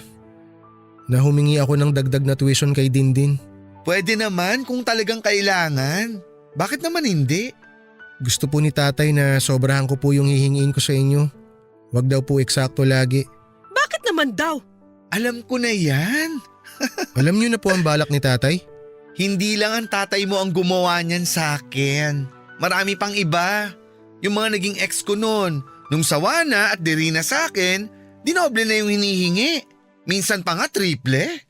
Speaker 2: humingi ako ng dagdag na tuition kay Dindin.
Speaker 7: Pwede naman kung talagang kailangan. Bakit naman hindi?
Speaker 2: Gusto po ni tatay na sobrahan ko po yung hihingiin ko sa inyo. Wag daw po eksakto lagi.
Speaker 1: Bakit naman daw?
Speaker 7: Alam ko na yan.
Speaker 2: Alam niyo na po ang balak ni tatay?
Speaker 7: Hindi lang ang tatay mo ang gumawa niyan sa akin. Marami pang iba. Yung mga naging ex ko noon. Nung sawa na at diri na sa akin, dinoble na yung hinihingi. Minsan pa nga triple.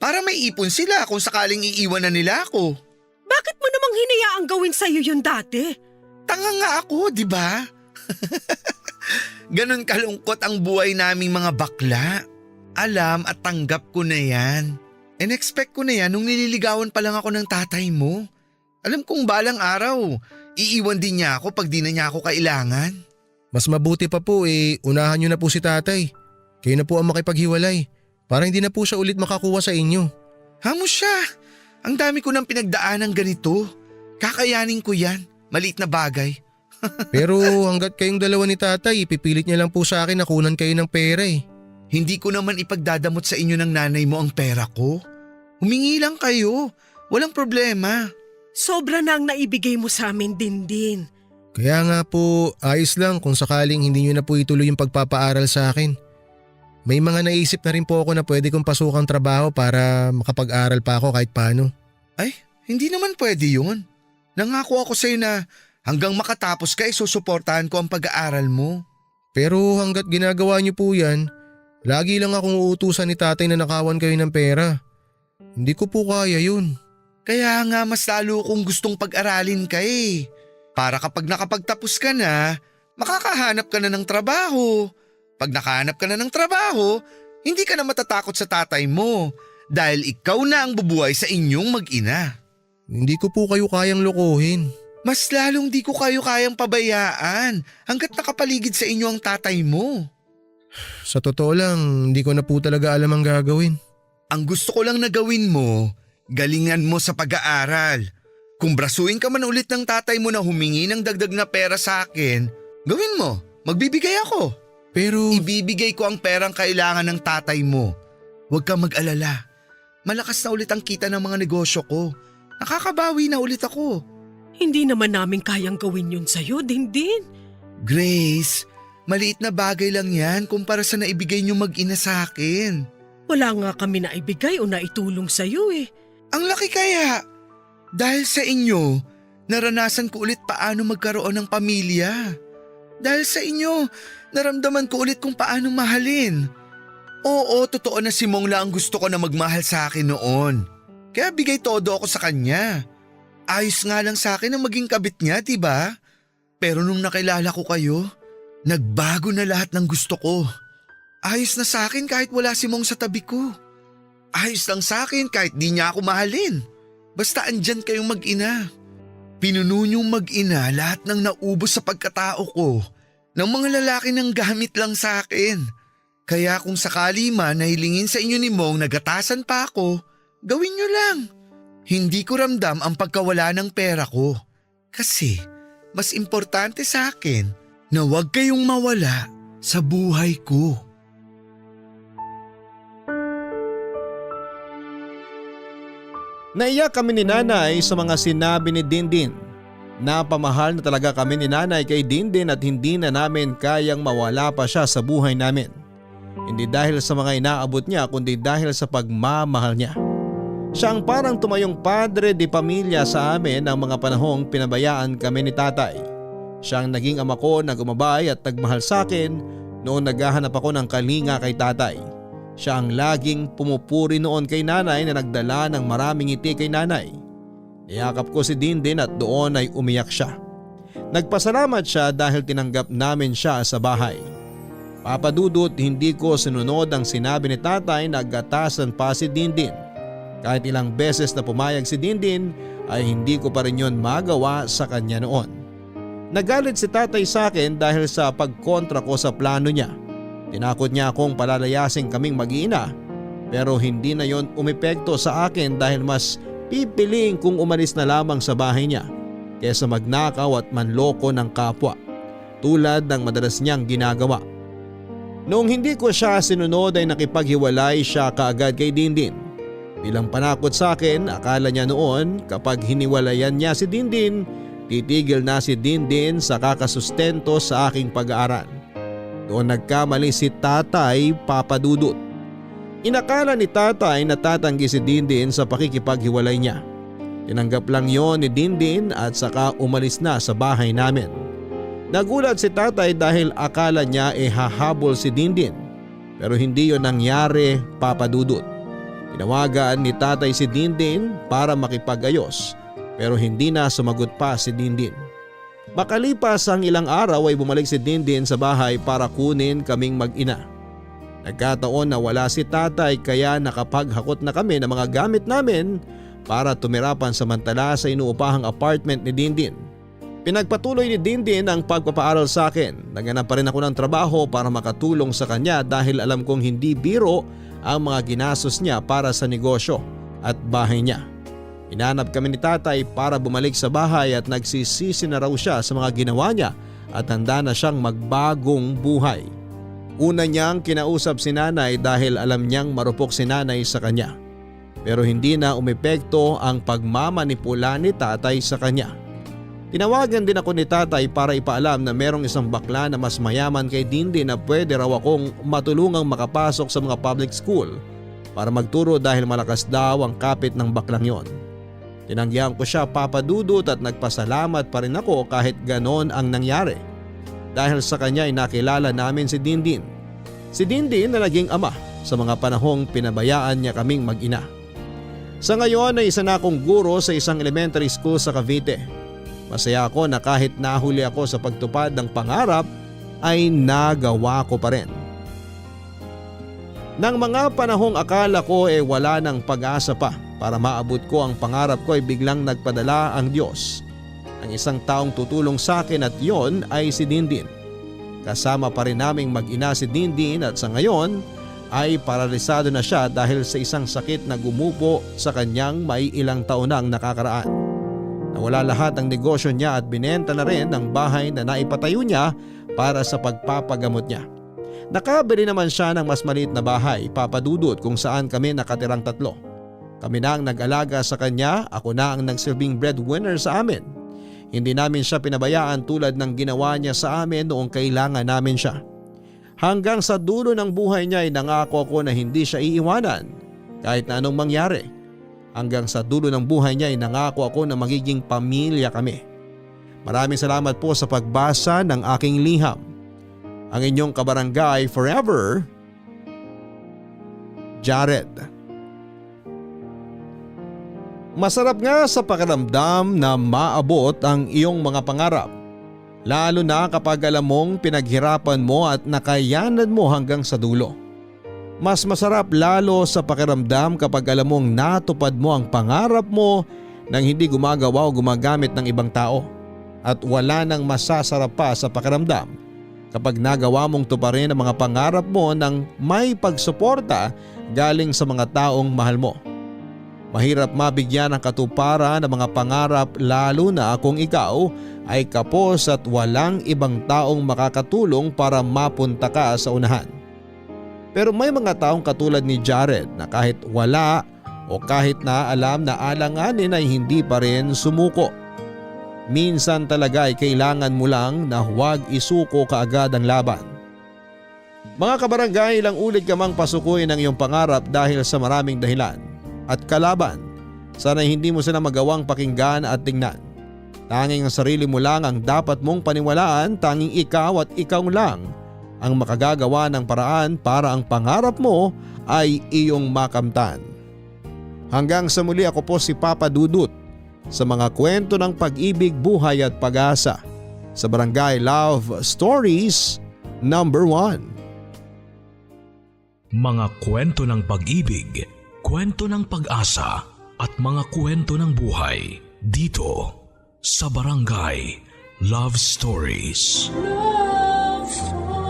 Speaker 7: Para may ipon sila kung sakaling iiwan na nila ako.
Speaker 1: Bakit mo namang hinayaang gawin sa'yo yun dati?
Speaker 7: Tanga nga ako, di ba? Ganon kalungkot ang buhay naming mga bakla. Alam at tanggap ko na yan. And-expect ko na yan nung nililigawan pa lang ako ng tatay mo. Alam kong balang araw, iiwan din niya ako pag di na niya ako kailangan.
Speaker 2: Mas mabuti pa po unahan niyo na po si tatay. Kayo na po ang makipaghiwalay. Para hindi na po siya ulit makakuha sa inyo.
Speaker 7: Hamo siya. Ang dami ko nang pinagdaan ng ganito. Kakayanin ko yan. Maliit na bagay.
Speaker 2: Pero hanggat kayong dalawa ni tatay, ipipilit niya lang po sa akin na kunan kayo ng pera eh.
Speaker 7: Hindi ko naman ipagdadamot sa inyo ng nanay mo ang pera ko. Humingi lang kayo. Walang problema.
Speaker 1: Sobra na ang naibigay mo sa amin, Dindin.
Speaker 2: Kaya nga po, ayos lang kung sakaling hindi niyo na po ituloy yung pagpapaaral sa akin. May mga naisip na rin po ako na pwede kong pasukang trabaho para makapag-aral pa ako kahit paano.
Speaker 7: Ay, hindi naman pwede yun. Nangako ako sa'yo na hanggang makatapos ka susuportahan ko ang pag-aaral mo.
Speaker 2: Pero hanggat ginagawa niyo po yan, lagi lang akong uutusan ni tatay na nakawan kayo ng pera. Hindi ko po kaya yun.
Speaker 7: Kaya nga mas lalo kong gustong pag-aralin ka eh. Para kapag nakapagtapos ka na, makakahanap ka na ng trabaho. Pag nakahanap ka na ng trabaho, hindi ka na matatakot sa tatay mo dahil ikaw na ang bubuhay sa inyong mag-ina.
Speaker 2: Hindi ko po kayo kayang lokohin.
Speaker 7: Mas lalong di ko kayo kayang pabayaan hanggat nakapaligid sa inyo ang tatay mo.
Speaker 2: Sa totoo lang, hindi ko na po talaga alam ang gagawin.
Speaker 7: Ang gusto ko lang na gawin mo, galingan mo sa pag-aaral. Kung brasuin ka man ulit ng tatay mo na humingi ng dagdag na pera sa akin, gawin mo, magbibigay ako.
Speaker 2: Pero
Speaker 7: Ibibigay ko ang perang kailangan ng tatay mo. Huwag kang mag-alala. Malakas na ulit ang kita ng mga negosyo ko. Nakakabawi na ulit ako.
Speaker 1: Hindi naman namin kayang gawin yun sa'yo, Dindin.
Speaker 7: Grace, maliit na bagay lang yan kumpara sa naibigay niyo mag-ina sa akin.
Speaker 1: Wala nga kami naibigay o naitulong sa'yo eh.
Speaker 7: Ang laki kaya. Dahil sa inyo, naranasan ko ulit paano magkaroon ng pamilya. Dahil sa inyo, naramdaman ko ulit kung paano mahalin. Oo, totoo na si Mongla ang gusto ko na magmahal sa akin noon. Kaya bigay todo ako sa kanya. Ayos nga lang sa akin na maging kabit niya, diba? Pero nung nakilala ko kayo, nagbago na lahat ng gusto ko. Ayos na sa akin kahit wala si Mong sa tabi ko. Ayos lang sa akin kahit di niya ako mahalin. Basta andyan kayong mag-ina. Pinuno niyong mag-ina lahat ng naubos sa pagkatao ko. ng mga lalaki ng gamit lang sa akin. Kaya kung sakali man na hilingin sa inyo ni Mong na gatasan pa ako, gawin nyo lang. Hindi ko ramdam ang pagkawala ng pera ko. Kasi mas importante sa akin na huwag kayong mawala sa buhay ko.
Speaker 5: Naiyak kami ni Nanay sa mga sinabi ni Dindin. Napamahal na talaga kami ni Nanay kay Dindin at hindi na namin kayang mawala pa siya sa buhay namin. Hindi dahil sa mga inaabot niya kundi dahil sa pagmamahal niya. Siya ang parang tumayong padre de pamilya sa amin ng mga panahong pinabayaan kami ni Tatay. Siya ang naging ama ko na gumabay at nagmahal sa akin noong naghahanap ako ng kalinga kay Tatay. Siya ang laging pumupuri noon kay Nanay na nagdala ng maraming ngiti kay Nanay. Niyakap ko si Dindin at doon ay umiyak siya. Nagpasalamat siya dahil tinanggap namin siya sa bahay. Papadudot, hindi ko sinunod ang sinabi ni Tatay na gatasan pa si Dindin. Kahit ilang beses na pumayag si Dindin ay hindi ko pa rin yun magawa sa kanya noon. Nagalit si Tatay sa akin dahil sa pagkontra ko sa plano niya. Tinakot niya akong palalayasin kaming mag-iina pero hindi na yon umepekto sa akin dahil mas pipiliin kong umalis na lamang sa bahay niya kaysa magnakaw at manloko ng kapwa tulad ng madalas niyang ginagawa. Noong hindi ko siya sinunod ay nakipaghiwalay siya kaagad kay Dindin. Bilang panakot sa akin, akala niya noon kapag hiniwalayan niya si Dindin, titigil na si Dindin sa kakasustento sa aking pag-aaral. Doon nagkamali si Tatay, Papadudot. Inakala ni Tatay na tatanggi si Dindin sa pakikipaghiwalay niya. Tinanggap lang yon ni Dindin at saka umalis na sa bahay namin. Nagulat si Tatay dahil akala niya hahabol si Dindin. Pero hindi yon nangyari, Papadudot. Tinawagan ni Tatay si Dindin para makipag-ayos pero hindi na sumagot pa si Dindin. Makalipas ang ilang araw ay bumalik si Dindin sa bahay para kunin kaming mag-ina. Nagkataon na wala si Tatay kaya nakapaghakot na kami ng mga gamit namin para tumira pansamantala sa inuupahang apartment ni Dindin. Pinagpatuloy ni Dindin ang pagpapaaral sa akin. Naghanap pa rin ako ng trabaho para makatulong sa kanya dahil alam kong hindi biro ang mga ginastos niya para sa negosyo at bahay niya. Hinanap kami ni Tatay para bumalik sa bahay at nagsisisi na raw siya sa mga ginawa niya at handa na siyang magbagong buhay. Una niyang kinausap si Nanay dahil alam niyang marupok si Nanay sa kanya. Pero hindi na umepekto ang pagmamanipula ni Tatay sa kanya. Tinawagan din ako ni Tatay para ipaalam na merong isang bakla na mas mayaman kay Dindin na pwede raw akong matulungang makapasok sa mga public school para magturo dahil malakas daw ang kapit ng baklang yon. Tinanggihan ko siya, Papadudot, at nagpasalamat pa rin ako kahit ganon ang nangyari. Dahil sa kanya ay nakilala namin si Dindin. Si Dindin na naging ama sa mga panahong pinabayaan niya kaming mag-ina. Sa ngayon ay isa na akong guro sa isang elementary school sa Cavite. Masaya ako na kahit nahuli ako sa pagtupad ng pangarap ay nagawa ko pa rin. Nang mga panahong akala ko wala ng pag-asa pa para maabot ko ang pangarap ko ay biglang nagpadala ang Diyos. Ang isang taong tutulong sa akin at yon ay si Dindin. Kasama pa rin naming mag-ina si Dindin at sa ngayon ay paralisado na siya dahil sa isang sakit na gumupo sa kanyang may ilang taon nang nakakaraan. Nawala lahat ang negosyo niya at binenta na rin ang bahay na naipatayo niya para sa pagpapagamot niya. Nakabili naman siya ng mas maliit na bahay, Papadudot, kung saan kami nakatirang 3. Kami na ang nag-alaga sa kanya, ako na ang nagsilbing breadwinner sa amin. Hindi namin siya pinabayaan tulad ng ginawa niya sa amin noong kailangan namin siya. Hanggang sa dulo ng buhay niya ay nangako ako na hindi siya iiwanan kahit na anong mangyari. Hanggang sa dulo ng buhay niya ay nangako ako na magiging pamilya kami. Maraming salamat po sa pagbasa ng aking liham. Ang inyong kabarangay forever, Jared. Masarap nga sa pakiramdam na maabot ang iyong mga pangarap. Lalo na kapag alam mong pinaghirapan mo at nakayanan mo hanggang sa dulo. Mas masarap lalo sa pakiramdam kapag alam mong natupad mo ang pangarap mo nang hindi gumagawa o gumagamit ng ibang tao. At wala nang masasarap pa sa pakiramdam kapag nagawa mong tuparin ang mga pangarap mo ng may pagsuporta galing sa mga taong mahal mo. Mahirap mabigyan ng katuparan ng mga pangarap lalo na kung ikaw ay kapos at walang ibang taong makakatulong para mapunta ka sa unahan. Pero may mga taong katulad ni Jared na kahit wala o kahit na alam na alanganin ay hindi pa rin sumuko. Minsan talaga ay kailangan mo lang na huwag isuko kaagad ang laban. Mga kabarangay, ilang ulit ka mang pasukuin ang iyong pangarap dahil sa maraming dahilan at kalaban. Sana hindi mo sila magawang pakinggan at tingnan. Tanging ang sarili mo lang ang dapat mong paniwalaan, tanging ikaw at ikaw lang ang makagagawa ng paraan para ang pangarap mo ay iyong makamtan. Hanggang sa muli, ako po si Papa Dudut sa mga kwento ng pag-ibig, buhay at pag-asa sa Barangay Love Stories number 1.
Speaker 3: Mga kwento ng pag-ibig, kwento ng pag-asa at mga kwento ng buhay dito sa Barangay Love Stories.
Speaker 4: Love Stories.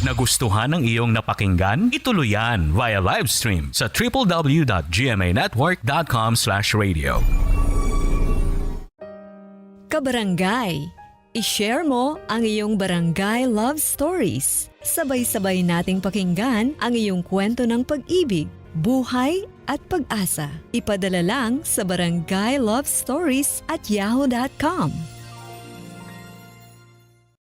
Speaker 8: Nagustuhan ng iyong napakinggan? Ituloy yan via live stream sa www.gmanetwork.com/radio.
Speaker 9: Kabarangay, i-share mo ang iyong Barangay Love Stories. Sabay-sabay nating pakinggan ang iyong kwento ng pag-ibig, buhay at pag-asa. Ipadala lang sa barangaylovestories@yahoo.com.